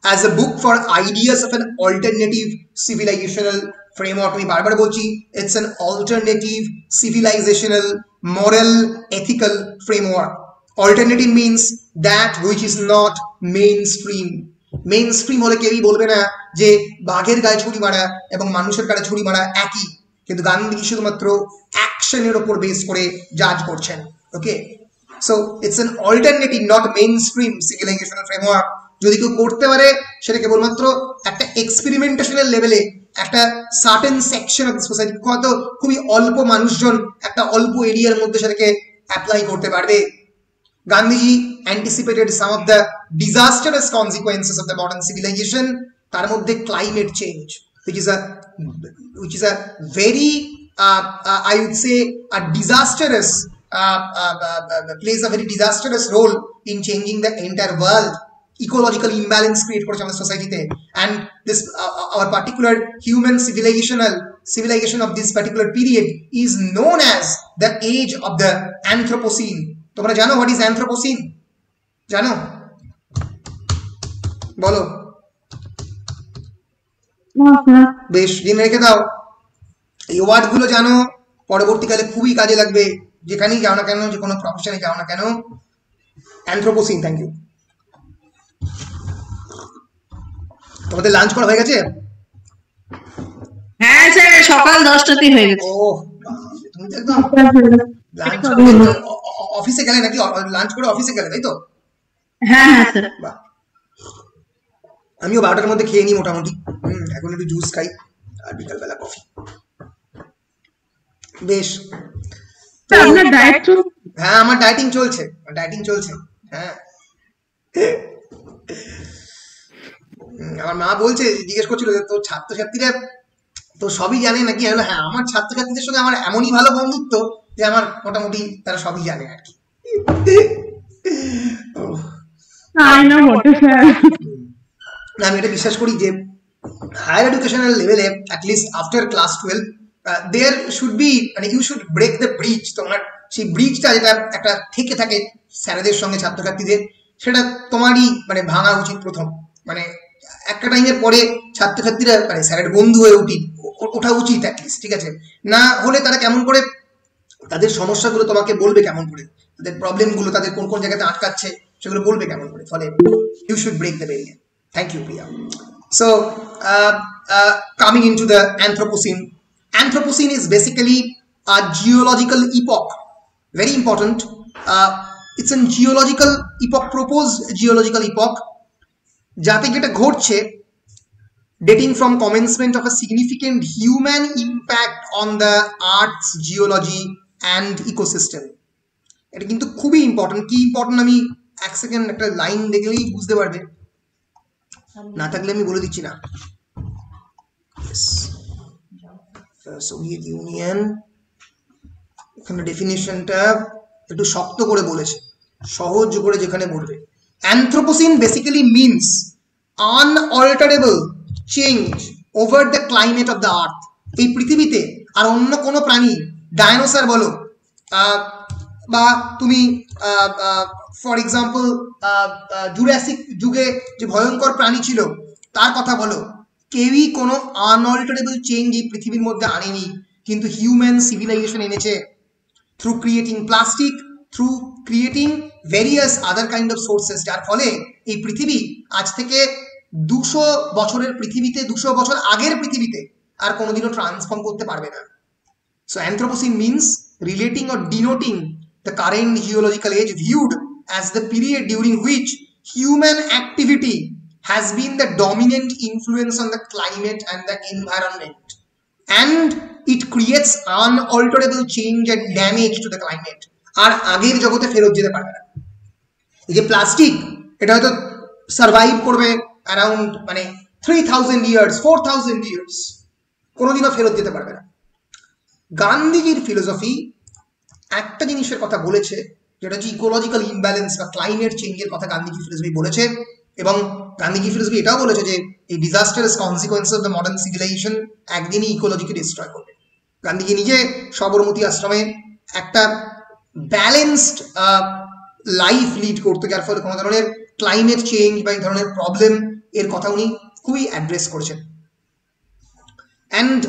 as a book for ideas of an alternative civilizational framework. আমি বারবার বলছি, it's an alternative civilizational moral ethical framework. Alternative means that which is not mainstream. Mainstream হলে কেউই বলবে না যে বাঘের গায়ে ছুরি মারা এবং মানুষের গায়ে ছুরি মারা একই, কিন্তু গান্ধী শুধুমাত্র অ্যাকশনের উপর বেস করে জাজ করছেন। Okay, so it's an alternative, not mainstream civilisational framework. যদি কেউ করতে পারে সেটা কেবলমাত্র একটা এক্সপেরিমেন্টেশনাল লেভেলে, একটা সার্টেন সেকশন অফ সোসাইটি, হয়তো খুবই অল্প মানুষজন একটা অল্প এরিয়ার মধ্যে সেটাকে অ্যাপ্লাই করতে পারবে। Gandhiji anticipated some of the disastrous consequences of the modern civilization. তার মধ্যে climate change, which is a very I would say a disastrous plays a very disastrous role in changing the entire world. Ecological imbalance create করেছে আমাদের সোসাইটিতে, and this our particular human civilization of this particular period is known as the age of the Anthropocene. তোমরা জানো হোয়াট ইজ অ্যানথ্রোপোসিন? জানো? বলো। বেশ, জেনে রেখে দাও, এই ওয়ার্ড গুলো জানো, পরবর্তীকালে খুবই কাজে লাগবে, যেখানেই যাও না কেন, যে কোনো প্রফেশনে যাও না কেন। অ্যানথ্রোপোসিন। Thank you. তোমাদের লাঞ্চ করা হয়ে গেছে? হ্যাঁ স্যার, সকাল 10টাতেই হয়ে গেছে। ও, তুমি তো একদম লাঞ্চ অফিসে গেলে নাকি? লাঞ্চ করে অফিসে গেলে, তাই তো? হ্যাঁ হ্যাঁ স্যার। বাহ, আমিও 12টার মধ্যে খেয়ে নিই মোটামুটি। এখন একটু জুস খাই আর বিকালবেলা কফি। বেশ, হ্যাঁ আমার ডায়েটিং চলছে। হ্যাঁ, আমার মা বলছে, জিজ্ঞেস করছিল যে তোর ছাত্রছাত্রীরা তো সবই জানে নাকি হলো, হ্যাঁ আমার ছাত্রছাত্রীদের সঙ্গে আমার এমনই ভালো বন্ধুত্ব যে আমার মোটামুটি তারা সবই জানে আর কি। আমি এটা বিশ্বাস করি যে হায়ার এডুকেশনাল লেভেলে at least after class 12 there should be, মানে you should break the bridge. তোমার সেই ব্রিজটা যেটা একটা থেকে থাকে স্যারেদের সঙ্গে ছাত্রছাত্রীদের, সেটা তোমারই মানে ভাঙা উচিত প্রথম। মানে একটা টাইমের পরে ছাত্রছাত্রীরা মানে স্যারের বন্ধু হয়ে ওঠা উচিত অ্যাটলিস্ট, ঠিক আছে? না হলে তারা কেমন করে তাদের সমস্যাগুলো তোমাকে বলবে, কেমন করে তাদের প্রবলেমগুলো, তাদের কোন কোন জায়গাতে আটকাচ্ছে সেগুলো বলবে কেমন করে? ফলে you should break the barrier. Thank you Priya. So coming into the Anthropocene. Anthropocene is basically a geological epoch, very important. It's a geological epoch, proposed geological epoch, যাতে যেটা ঘটছে dating from commencement of a significant human impact on the Earth's geology and ecosystem. এটা কিন্তু খুবই ইম্পর্টেন্ট। কি ইম্পর্টেন্ট আমি এক সেকেন্ড একটা লাইন দেখলেই বুঝতে পারবে, না থাকলে আমি বলে দিচ্ছি না। সোভিয়েত ইউনিয়ন, এখানে ডেফিনেশনটা একটু শক্ত করে বলেছে, সহজ করে যেখানে বলবে। Anthropocene basically means unalterable change over the climate of the earth. এই পৃথিবীতে আর অন্য কোনো প্রাণী, ডায়নোসর বলো বা তুমি ফর এক্সাম্পল জুরাসিক যুগে যে ভয়ঙ্কর প্রাণী ছিল তার কথা বলো, কেউই কোনো আনঅল্টারেবল চেঞ্জ এই পৃথিবীর মধ্যে আনেনি, কিন্তু হিউম্যান সিভিলাইজেশন এনেছে through creating plastic, through creating various other kind of sources, যার ফলে এই পৃথিবী আজ থেকে 200 বছরের পৃথিবীতে, 200 বছর আগের পৃথিবীতে আর কোনোদিনও ট্রান্সফর্ম করতে পারবে না। So anthropocene means relating or denoting the current geological age viewed as the period during which human activity has been the dominant influence on the climate and the environment, and it creates unalterable change and damage to the climate. আর আগের জগতে ফেরত যেতে পারবে না। এই যে প্লাস্টিক, এটা হয়তো সার্ভাইভ করবে অ্যারাউন্ড মানে 3000 ইয়ার্স, 4000 ইয়ার্স, কোনোদিনও ফেরত যেতে পারবে না। গান্ধীজির ফিলোসফি একটা জিনিসের কথা বলেছে, যেটা হচ্ছে ইকোলজিক্যাল ইমব্যালেন্স বা ক্লাইমেট চেঞ্জের কথা গান্ধীজি ফিলোসফি বলেছে। এবং গান্ধীজি ফিলোসফি এটাও বলেছে যে এই disastrous consequence of the modern civilisation একদিনই ইকোলজিকে ডিস্ট্রয় করবে। গান্ধীজি নিজে সবরমতী আশ্রমে একটা ব্যালেন্সড লাইফ লিড করতে, যার ফলে কোনো ধরনের ক্লাইমেট চেঞ্জ বা এই ধরনের প্রবলেম এর কথা উনি খুবই অ্যাড্রেস করেছেন। And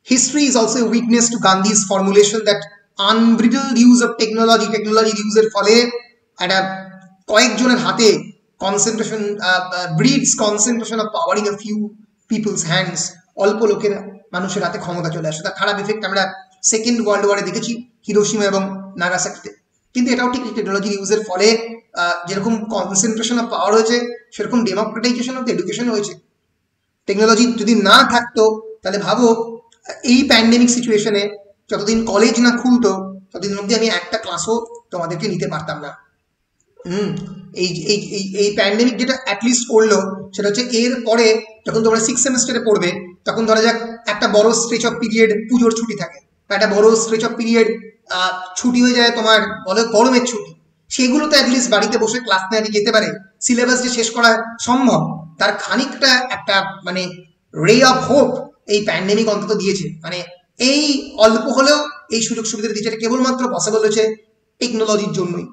history is also a witness to Gandhi's formulation that unbridled use of technology ইউজের ফলে একটা কয়েকজনের হাতে concentration breeds concentration of power in a few people's hands, অল্প লোকের মানুষের হাতে ক্ষমতা চলে আসে। তার খারাপ এফেক্ট আমরা সেকেন্ড ওয়ার্ল্ড ওয়ারে দেখেছি হিরোশিমা এবং নাগাসাকিতে। কিন্তু এটাও ঠিক টেকনোলজি ইউজের ফলে যেরকম কনসেন্ট্রেশন অফ পাওয়ার হয়েছে, সেরকম ডেমোক্রেটাইজেশন অফ দ্য এডুকেশন হয়েছে। টেকনোলজি যদি না থাকতো তাহলে ভাবো এই প্যান্ডেমিক সিচুয়েশনে যতদিন কলেজ না খুলতো ততদিন অবধি আমি একটা ক্লাসও তোমাদেরকে নিতে পারতাম না। এই প্যান্ডেমিক যেটা অ্যাটলিস্ট করলো সেটা হচ্ছে এর পরে যখন তোমরা 6 সেমিস্টারে পড়বে তখন ধরা যাক একটা বড় স্ট্রেচ অফ পিরিয়ড পুজোর ছুটি থাকে, বা একটা বড় স্ট্রেচ অফ পিরিয়ড ছুটি হয়ে যায় তোমার বলে গরমের ছুটি, সেগুলোতে অ্যাটলিস্ট বাড়িতে বসে ক্লাস নেওয়া যেতে পারে, সিলেবাস যে শেষ করা সম্ভব তার খানিকটা একটা মানে রে অফ হোপ এই প্যান্ডেমিক অন্তত দিয়েছে। মানে এই অল্প হলেও এই সুযোগ সুবিধা দিয়েছে, এটা কেবলমাত্র পসিবল হয়েছে টেকনোলজির জন্যই।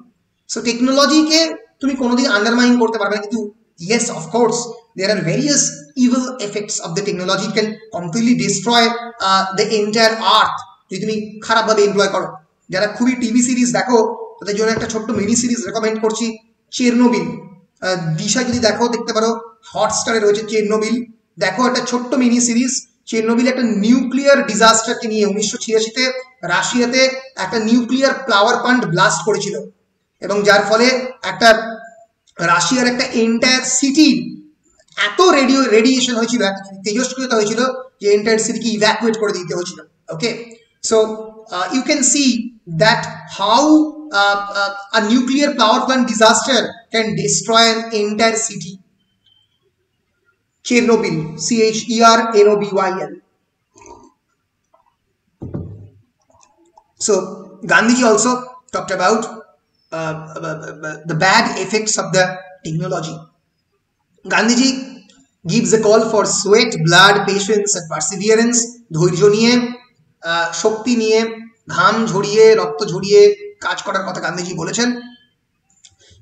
সো টেকনোলজিকে তুমি কোনোদিন আন্ডারমাইন করতে পারবে না, কিন্তু yes of course there are various evil effects of the technology. It can completely destroy the entire earth যদি তুমি খারাপভাবে এমপ্লয় করো। যারা খুবই টিভি সিরিজ দেখো তাদের জন্য একটা ছোট্ট মিনি সিরিজ রেকমেন্ড করছি, চেরনোবিল। দিশা যদি দেখো দেখতে পারো, হটস্টারে রয়েছে চেরনোবিল, দেখো একটা ছোট্ট মিনি সিরিজ। চেরনোবিল একটা নিউক্লিয়ার ডিজাস্টারকে নিয়ে 1986-তে রাশিয়াতে একটা নিউক্লিয়ার পাওয়ার প্ল্যান্ট ব্লাস্ট করেছিল, এবং যার ফলে একটা রাশিয়ার একটা এন্টায়ার সিটি এত রেডিয়েশন হয়েছিল, এত তেজস্ক্রিয়তা হয়েছিল যে এন্টায়ার সিটিকে ইভ্যাকুয়েট করে দিতে হয়েছিল। Okay, so you can see that how a nuclear power plant disaster can destroy an entire city. Chernobyl, CHERNOBYL. So Gandhiji also talked about the bad effects of the technology. Gandhiji gives a call for sweat, blood, patience and perseverance. ধৈর্য নিয়ে, শক্তি নিয়ে, ঘাম ঝরিয়ে, রক্ত ঝরিয়ে কাজ করার কথা গান্ধীজি বলেছেন।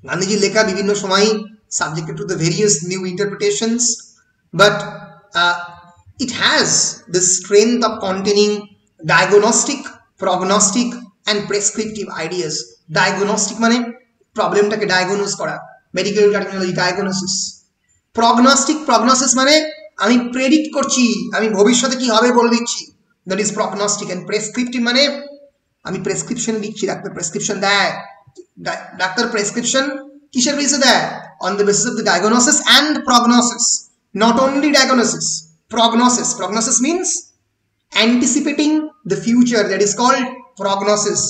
গান্ধীজির লেখা বিভিন্ন সময় subjected to the various new interpretations, but it has the strength of containing diagnostic, prognostic and prescriptive ideas. Diagnostic মানে প্রবলেমটাকে ডায়াগনোস করা, মেডিকেল টার্মিনোলজি ডায়াগনোসিস। prognosis মানে আমি প্রেডিক্ট করছি, আমি ভবিষ্যতে কি হবে বলে দিচ্ছি, that is prognostic. and prescriptive মানে আমি প্রেসক্রিপশন দিচ্ছি, ডাক্তার প্রেসক্রিপশন দেয়, ডাক্তার প্রেসক্রিপশন কিসের বেসিসে দেয়? on the basis of the diagnosis and prognosis. not only diagnosis, prognosis means anticipating the future, that is called prognosis.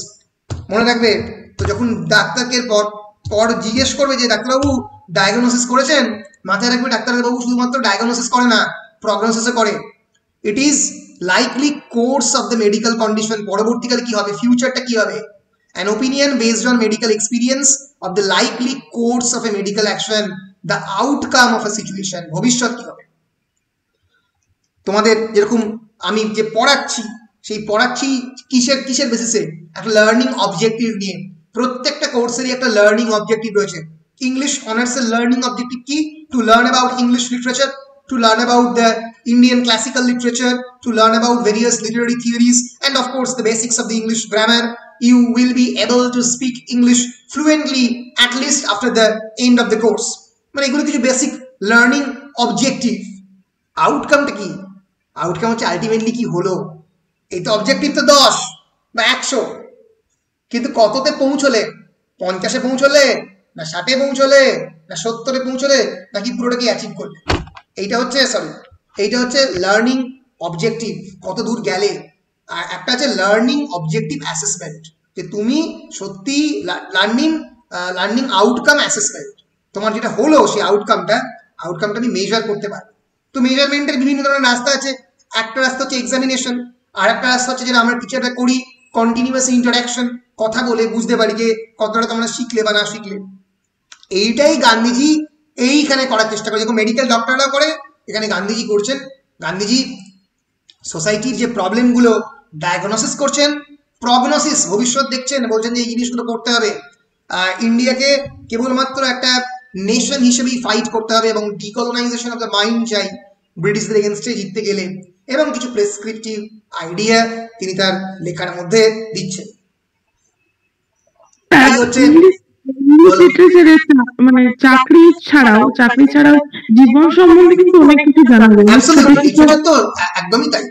মনে রাখবে তো, যখন ডাক্তারকে পর জিজ্ঞেস করবে যে ডাক্তারবাবু ডায়াগনোসিস করেছেন, মাথায় রাখবে ডাক্তারবাবু শুধুমাত্র ডায়াগনোসিস করে না, প্রগনোসিসও করে। It is likely course of the medical condition, পরবর্তীকালে কি হবে, ফিউচারটা কি হবে। an opinion based on medical experience of the likely course of a medical action, the outcome of a situation, ভবিষ্যৎ কি হবে। তোমাদের যেরকম আমি যে পড়াচ্ছি, সেই পড়াচ্ছি কিসের বেসিসে, একটা লার্নিং অবজেক্টিভ নিয়ে। প্রত্যেকটা কোর্সেরই একটা লার্নিং অবজেক্টিভ রয়েছে। ইংলিশ অনার্সের লার্নিং অবজেক্টিভ কি? To learn about English literature, to learn about the Indian classical literature, to learn about various literary theories, and of course the basics of the English grammar. You will be able to speak English fluently at least after the end of the course. মানে এগুলো কিছু বেসিক লার্নিং অবজেক্টিভ। আউটকামটা কি? আউটকাম হচ্ছে আলটিমেটলি কি হলো। এই তো অবজেক্টিভ তো 10 বা 100, কিন্তু কততে পৌঁছলে? 50-এ পৌঁছলে, না 60-এ পৌঁছলে, না 70-এ পৌঁছলে, নাকি পুরোটাকে অ্যাচিভ করলে? এইটা হচ্ছে লার্নিং অবজেক্টিভ, কত দূর গেলে। আর একটা আছে লার্নিং অবজেক্টিভ অ্যাসেসমেন্ট, যে তুমি সত্যি লার্নিং আউটকাম অ্যাসেসমেন্ট, তোমার যেটা হলো সেই আউটকামটা আমি মেজার করতে পারবো। তো মেজারমেন্টের বিভিন্ন ধরনের রাস্তা আছে। একটা রাস্তা হচ্ছে এক্সামিনেশন, আর একটা রাস্তা হচ্ছে যেটা আমরা টিচাররা করি, কন্টিনিউয়াস ইন্টারাকশন, কথা বলে বুঝতে পারি যে কতটা তোমরা শিখলে বা না শিখলে। এইটাই গান্ধীজি এইখানে করার চেষ্টা করে, যেরকম মেডিকেল ডক্টররা করে, এখানে গান্ধীজি করছেন। গান্ধীজি সোসাইটির যে প্রবলেমগুলো ডায়াগনোসিস করছেন, প্রগনোসিস ভবিষ্যৎ দেখছেন, বলছেন যে এই জিনিসগুলো করতে হবে। ইন্ডিয়াকে কেবলমাত্র একটা নেশন হিসেবেই ফাইট করতে হবে এবং ডিকলোনাইজেশন অফ দ্য মাইন্ড চাই ব্রিটিশদের এগেনস্টে জিততে গেলে, এবং কিছু প্রেসক্রিপটিভ আইডিয়া তিনি তার লেখার মধ্যে দিচ্ছেন। এই হচ্ছে মানে চাকরি ছাড়াও জীবন সম্বন্ধে কিন্তু অনেক কিছু জানা যায়। তো একদমই তাই।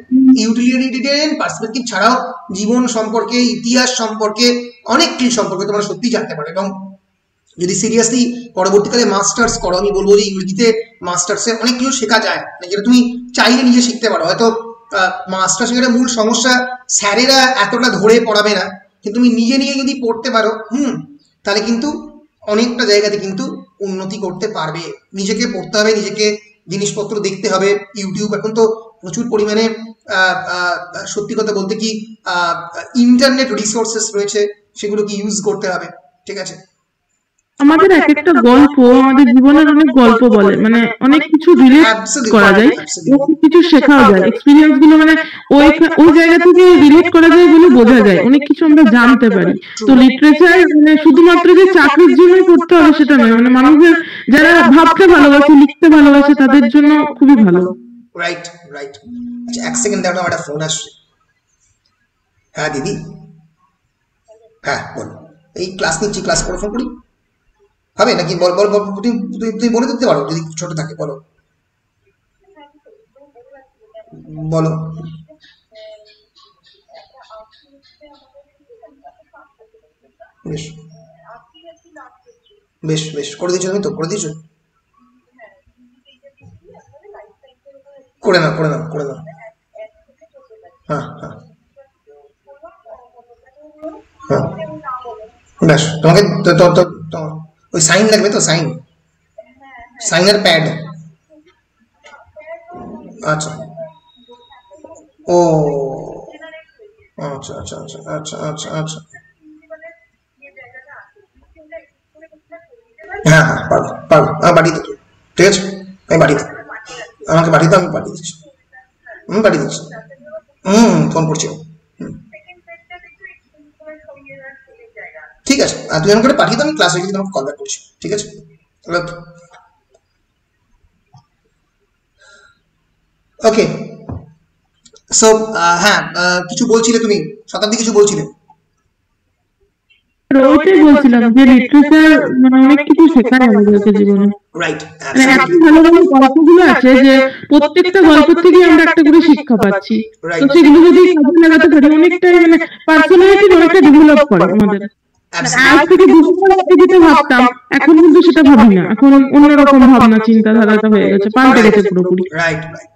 ইউটিলিটেরিয়ান পার্সপেক্টিভ ছাড়াও জীবন সম্পর্কে, ইতিহাস সম্পর্কে, অনেক কিছু সম্পর্কে তোমরা সত্যি জানতে পারো। এবং যদি সিরিয়াসলি পরবর্তীকালে মাস্টার্স করো, আমি বলবো যে ইংরেজিতে মাস্টার্সে অনেক কিছু শেখা যায়, যেটা তুমি চাইলে নিজে শিখতে পারো। হয়তো মাস্টার্স শেখার মূল সমস্যা স্যারেরা এতটা ধরে পড়াবে না, কিন্তু তুমি নিজে যদি পড়তে পারো, তাহলে কিন্তু অনেকটা জায়গাতে কিন্তু উন্নতি করতে পারবে। নিজেকে পড়তে হবে, নিজেকে জিনিসপত্র দেখতে হবে। ইউটিউব এখন তো প্রচুর পরিমাণে, সত্যি কথা বলতে কি, ইন্টারনেট রিসোর্সেস রয়েছে, সেগুলোকে ইউজ করতে হবে। ঠিক আছে, আমাদের এক একটা গল্প আমাদের জীবনের অনেক গল্প বলে, মানে অনেক কিছু রিলেট করা যায়, অনেক কিছু শেখাও যায়, এক্সপেরিয়েন্স গুলো মানে ওই জায়গা থেকে রিলেট করা যায় বলে বোঝা যায়, অনেক কিছু আমরা জানতে পারি। তো লিটারেচার মানে শুধুমাত্র যে চাকরির জন্যই পড়তে হবে সেটা নয়, মানে মানুষের যারা ভাবতে ভালোবাসে, লিখতে ভালোবাসে, তাদের জন্য খুবই ভালো। রাইট। আচ্ছা, এক সেকেন্ড দাঁড়াও, আমার একটা ফোন আসছে। হ্যাঁ দিদি, হ্যাঁ বলো। এই ক্লাস নিচ্ছি, ক্লাস করে ফোন করি হবে নাকি? বল, তুমি বলে দিতে পারো যদি ছোট থাকে, বলো। বেশ করে দিয়েছো, তুমি তো করে দিয়েছো। করে নাও। হ্যাঁ, বেশ। তোমাকে ওই সাইন লাগবে তো, সাইনের প্যাড। আচ্ছা, ও আচ্ছা আচ্ছা আচ্ছা আচ্ছা আচ্ছা আচ্ছা হ্যাঁ হ্যাঁ পারবো পারবো আমি পাঠিয়ে দেবো, ঠিক আছে আমি পাঠিয়ে দেবো, আমাকে পাঠিয়ে দাও আমি পাঠিয়ে দিচ্ছি, আমি পাঠিয়ে দিচ্ছি। ফোন করছি। ঠিক আছে, আর তুই এমন করে পাঠিয়ে দাও, আমি ক্লাসে গিয়ে তোমাকে কল ব্যাক করছি, ঠিক আছে? ওকে সো হ্যাঁ কিছু বলছিলে তুমি শতাব্দী, কিছু বলছিলে? ওইটাই বলছিলাম যে লিটারেচার মানে অনেক কিছু শেখায় আমাদেরকে জীবনে। রাইট, মানে এত ভালো ভালো গল্পগুলো আছে যে প্রত্যেকটা গল্প থেকে আমরা একটা করে শিক্ষা পাচ্ছি, তো সেগুলো যদি কাজে লাগাতে পারি অনেকটাই মানে পার্সোনালিটি অনেকটা ডেভেলপ করে আমাদের। আজ থেকে 2 বছর আগে যেটা ভাবতাম এখন কিন্তু সেটা ভাবি না, এখন অন্যরকম ভাবনা চিন্তাধারাটা হয়ে গেছে, পাল্টে গেছে পুরোপুরি। Right right.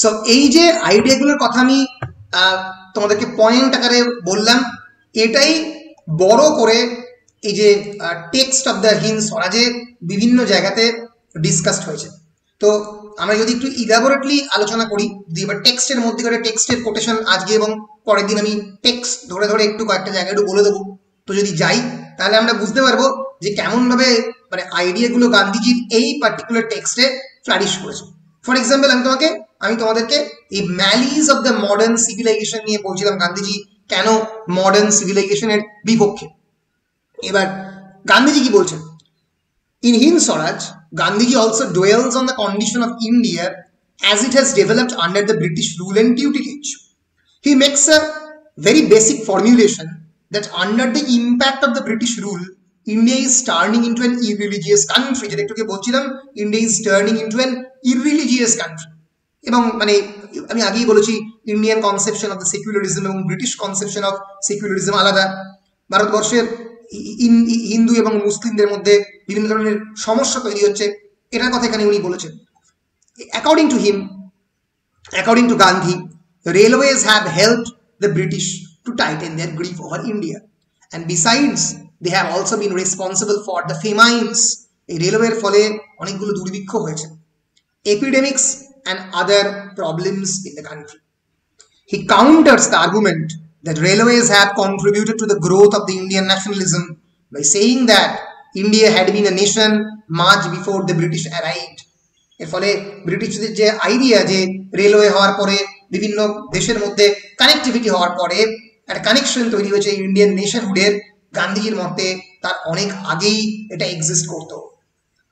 সো এই যে আইডিয়াগুলোর কথা আমি তোমাদেরকে পয়েন্ট আকারে বললাম, এটাই বড় করে এই যে টেক্সট অফ দ্য হিন্দ স্বরাজে বিভিন্ন জায়গাতে ডিসকাসড হয়েছে। তো আমরা যদি একটু ইলাবোরেটলি আলোচনা করি, যদি এবার টেক্সটের মধ্যে করে টেক্সটের কোটেশন আজকে এবং পরের দিন আমি টেক্সট ধরে ধরে একটু কয়েকটা জায়গায় একটু বলে দেবো, তো যদি যাই তাহলে আমরা বুঝতে পারবো যে কেমনভাবে মানে আইডিয়াগুলো গান্ধীজির এই পার্টিকুলার টেক্সটে ফ্লারিশ করেছে। ফর এক্সাম্পল আমি তোমাদেরকে এই ম্যালিজ অফ দ্য মডার্ন সিভিলাইজেশন নিয়ে বলছিলাম, গান্ধীজি কেন মডার্ন সিভিলাইজেশনের বিপক্ষে। এবার গান্ধীজি কি বলছেন? In Hind Swaraj, Gandhiji also dwells on the condition of India as it has developed under the British rule and tutelage. He makes a very basic formulation that under the impact of the British rule, India is turning into an irreligious country. যেটা একটু বলছিলাম, India is turning into an irreligious country. এবং মানে আমি আগেই বলেছি Indian conception of the secularism এবং ব্রিটিশ কনসেপশন অফ সেকুলারিজম আলাদা। ভারতবর্ষের হিন্দু এবং মুসলিমদের মধ্যে বিভিন্ন ধরনের সমস্যা তৈরি হচ্ছে, এটার কথা এখানে উনি বলেছেন। According to him, according to Gandhi, railways have helped the British to tighten their grip over India and besides they have also been responsible for the famines. এই রেলওয়ের ফলে অনেকগুলো দুর্ভিক্ষ হয়েছে, এপিডেমিক্স and other problems in the country. He counters the argument that railways have contributed to the growth of the Indian nationalism by saying that India had been a nation much before the British arrived. এর ফলে ব্রিটিশদের যে আইডিয়া যে রেলওয়ে হওয়ার পরে বিভিন্ন দেশের মধ্যে কানেক্টিভিটি হওয়ার পরে একটা কানেকশন তৈরি হয়েছে ইন্ডিয়ান নেশনহুডের, গান্ধীজির মতে তার অনেক আগেই এটা এক্সিস্ট করতো।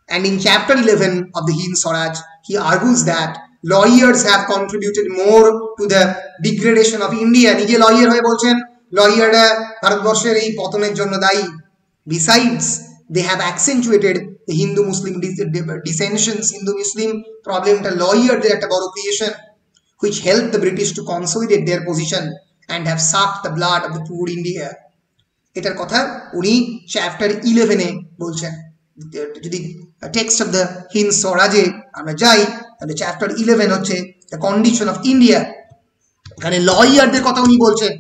And in chapter 11 of the Hind Swaraj, he argues that lawyers have contributed more to the degradation of India. নিজে লয়ার হয়ে বলছেন লয়াররা ভারতবর্ষের এই পতনের জন্য দায়ী। Besides, they have accentuated the Hindu-Muslim dissensions, Hindu-Muslim problemটা লয়ারদের একটা বড় creation, which helped the British to consolidate their position and have sucked the blood of the poor India. এটার কথা উনি চ্যাপ্টার 11-এ বলছেন। যদি টেক্সট অফ দ্য হিন্দ স্বরাজে আমরা যাই তাহলে চ্যাপ্টার 11 হচ্ছে দ্য কন্ডিশন অফ ইন্ডিয়া। এখানে লয়ারদের কথা উনি বলছেন।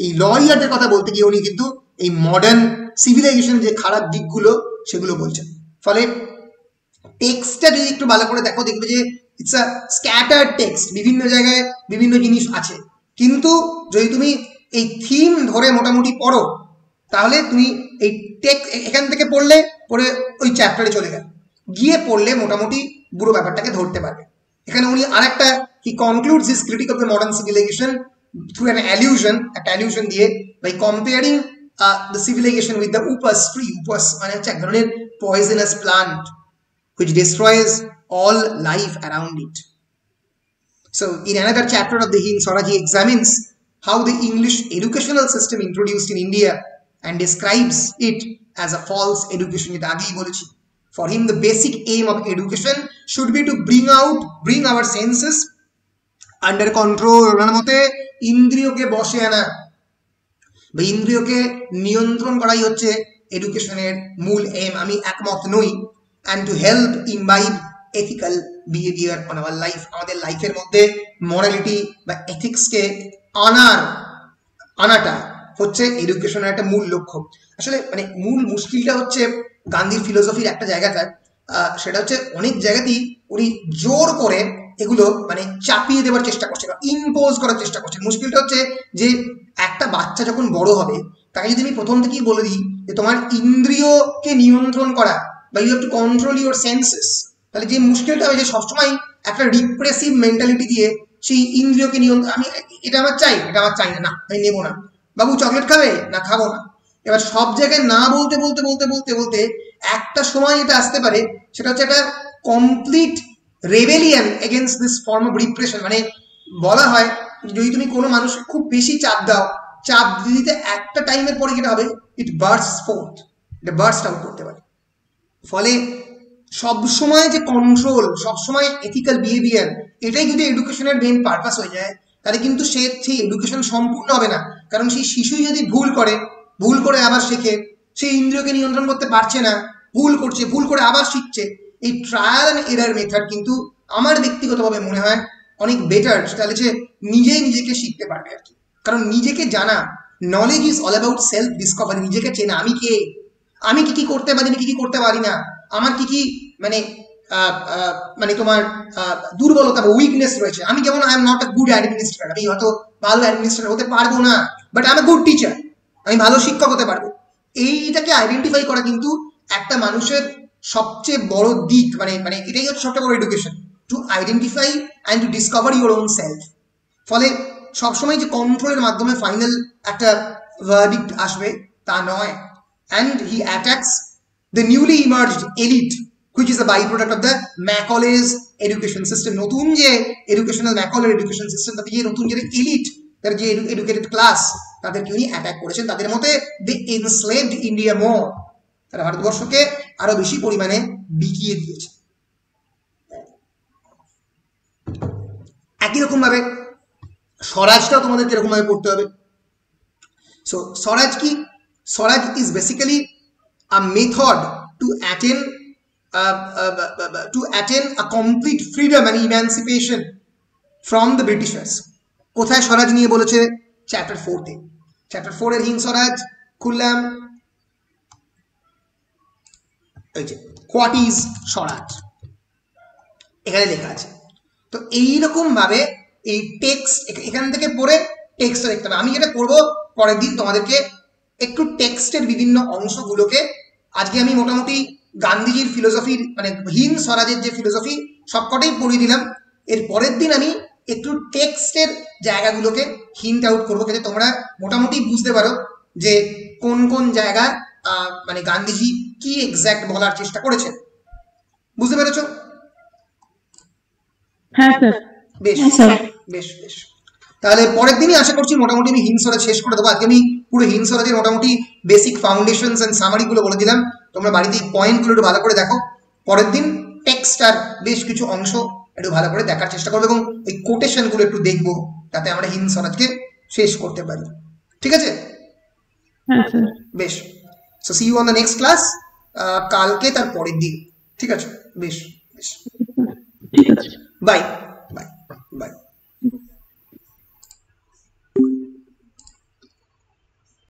এই লয়ারদের কথা বলতে গিয়ে উনি কিন্তু এই মডার্ন সিভিলাইজেশনের যে খারাপ দিকগুলো সেগুলো বলছেন। ফলে টেক্সটটা যদি একটু ভালো করে দেখো দেখবে যে ইটস আ স্ক্যাটার্ড টেক্সট, বিভিন্ন জায়গায় বিভিন্ন জিনিস আছে, কিন্তু যদি তুমি এই থিম ধরে মোটামুটি পড়ো তাহলে তুমি এই টেক্সট এখান থেকে পড়লে পরে ওই চ্যাপ্টারে চলে গিয়ে পড়লে মোটামুটি পুরো ব্যাপারটাকে ধরতে পারবে। এখানে উনি আরেকটা he concludes his critique of the modern civilisation through an allusion, একটা অ্যালিউশন দিয়ে by comparing the civilisation with the upas tree. Upas মানে হচ্ছে এক ধরনের poisonous plant which destroys all life around it. So in another chapter of the Hind Swaraj, he examines how the English educational system introduced in India and describes it as a false education. For him, the basic aim of education should be to bring our senses under control. ইন্দ্রিয়কে বসে আনা বা ইন্দ্রিয়কে নিয়ন্ত্রণ করাই হচ্ছে এডুকেশনের মূল এম। আমি একমত নই। and to help imbibe ethical behavior on our life, আমাদের লাইফের মধ্যে মরালিটি বা এথিক্সকে আনাটা হচ্ছে এডুকেশনের একটা মূল লক্ষ্য। আসলে মানে মূল মুশকিলটা হচ্ছে গান্ধীর ফিলোসফির একটা জায়গাটা, সেটা হচ্ছে অনেক জায়গাতেই উনি জোর করে এগুলো মানে চাপিয়ে দেওয়ার চেষ্টা করছে বা ইম্পোজ করার চেষ্টা করছে। মুশকিলটা হচ্ছে যে একটা বাচ্চা যখন বড় হবে তাকে যদি আমি প্রথম থেকেই বলে দিই যে তোমার ইন্দ্রিয়কে নিয়ন্ত্রণ করা বা you have to control your senses, তাহলে যে মুশকিলটা হবে যে সবসময় একটা রিপ্রেসিভ মেন্টালিটি দিয়ে সেই ইন্দ্রিয়কে নিয়ন্ত্রণ, আমি এটা আমার চাই, এটা আমার চাই না, আমি নেবো না, বাবু চকলেট খাবে না, খাবো না। এবার সব জায়গায় না বলতে বলতে বলতে বলতে বলতে একটা সময় এটা আসতে পারে, সেটা হচ্ছে একটা complete rebellion against this form of repression. মানে বলা হয় যদি তুমি কোনো মানুষকে খুব বেশি চাপ দাও, চাপ দিতে একটা টাইমের পরে যেটা হবে ইট বার্স্ট ফোর্থ, এটা বার্স্ট আউট করতে পারে। ফলে সবসময় যে কন্ট্রোল, সবসময় এথিক্যাল বিহেভিয়ার, এটাই যদি এডুকেশনের মেইন পারপাস হয়ে যায় তাহলে কিন্তু সেই এডুকেশন সম্পূর্ণ হবে না। কারণ সেই শিশুই যদি ভুল করে আবার শেখে, সেই ইন্দ্রিয়কে নিয়ন্ত্রণ করতে পারছে না, ভুল করছে, ভুল করে আবার শিখছে, এই ট্রায়াল অ্যান্ড এরার মেথড কিন্তু আমার ব্যক্তিগতভাবে মনে হয় অনেক বেটার। তাহলে সে নিজেই নিজেকে শিখতে পারবে আর কি। কারণ নিজেকে জানা, knowledge is all about self Discovery, নিজেকে চেনা, আমি কে, আমি কি কি করতে পারি, আমি কি কি করতে পারি না, আমার কি কি মানে তোমার দুর্বলতা বা উইকনেস রয়েছে। আমি যেমন I am not a good administrator, আমি হয়তো ভালো অ্যাডমিনিস্ট্রেটর হতে পারবো না, but I am a good teacher, আমি ভালো শিক্ষক হতে পারবো। এইটাকে আইডেন্টিফাই করা কিন্তু একটা মানুষের সবচেয়ে বড় দিক, মানে এটাই হচ্ছে সবচেয়ে বড় education, to identify and to discover your own self. ফলে সবসময় যে কন্ট্রোলের মাধ্যমে ফাইনাল একটা ভার্ডিক্ট আসবে তা নয়। And he attacks the newly emerged elite which is a byproduct of the Macaulay's education system. নতুন যে এডুকেশনাল ম্যাকলের এডুকেশন সিস্টেম, তাতে যে নতুন যে এলিট, তার যে এডুকেটেড ক্লাস, তাদেরকে উনি অ্যাটাক করেছেন। তাদের মতে দে এনস্লেভড ইন্ডিয়া মোর, তারা ভারতবর্ষকে আরো বেশি পরিমাণে বিকিয়ে দিয়েছে। একই রকম ভাবে স্বরাজটাও তোমাদেরকে এরকম ভাবে পড়তে হবে। সো স্বরাজ কি? Swaraj is basically a method to attain a complete freedom and emancipation from the Britishers. কোথায় স্বরাজ নিয়ে বলেছে? চ্যাপ্টার 4-তে। চ্যাপ্টার 4 এর হিং স্বরাজ খুললাম, এই যে হোয়াট ইজ স্বরাজ এখানে লেখা আছে। তো এইরকম ভাবে এই টেক্সট এখান থেকে পড়ে টেক্সটটা দেখতে হবে। আমি যেটা করবো পরের দিন তোমাদেরকে একটু টেক্সটের বিভিন্ন অংশগুলোকে, আজকে আমি মোটামুটি গান্ধীজির ফিলোসফির মানে হিন্দ স্বরাজের যে ফিলোসফি সবকটাই পড়িয়ে দিলাম। এর পরের দিন আমি একটু টেক্সটের জায়গাগুলোকে হিন্ট আউট করবো, যাতে তোমরা মোটামুটি বুঝতে পারো যে কোন কোন জায়গায় মানে গান্ধীজি কি এক্স্যাক্ট বলার চেষ্টা করেছেন। বুঝতে পেরেছো? হ্যাঁ স্যার। বেশ বেশ বেশ, তাহলে পরের দিনই আশা করছি মোটামুটি আমি হিন্দ স্বরাজ শেষ করে দেবো। আজকে আমি পুরো হিন্দ স্বরাজের মোটামুটি বেসিক ফাউন্ডেশনস এন্ড সামারিগুলো বলে দিলাম। তোমরা বাড়িতে এই পয়েন্টগুলো একটু ভালো করে দেখো। পরের দিন টেক্সট আর বেশ কিছু অংশ একটু ভালো করে দেখার চেষ্টা করবো এবং এই কোটেশনগুলো একটু দেখবো, যাতে আমরা হিন্দ স্বরাজকে শেষ করতে পারি। ঠিক আছে? বেশ। So see you on the next class, কালকে তার পরের দিন। ঠিক আছে? বেশ বেশ, বাই।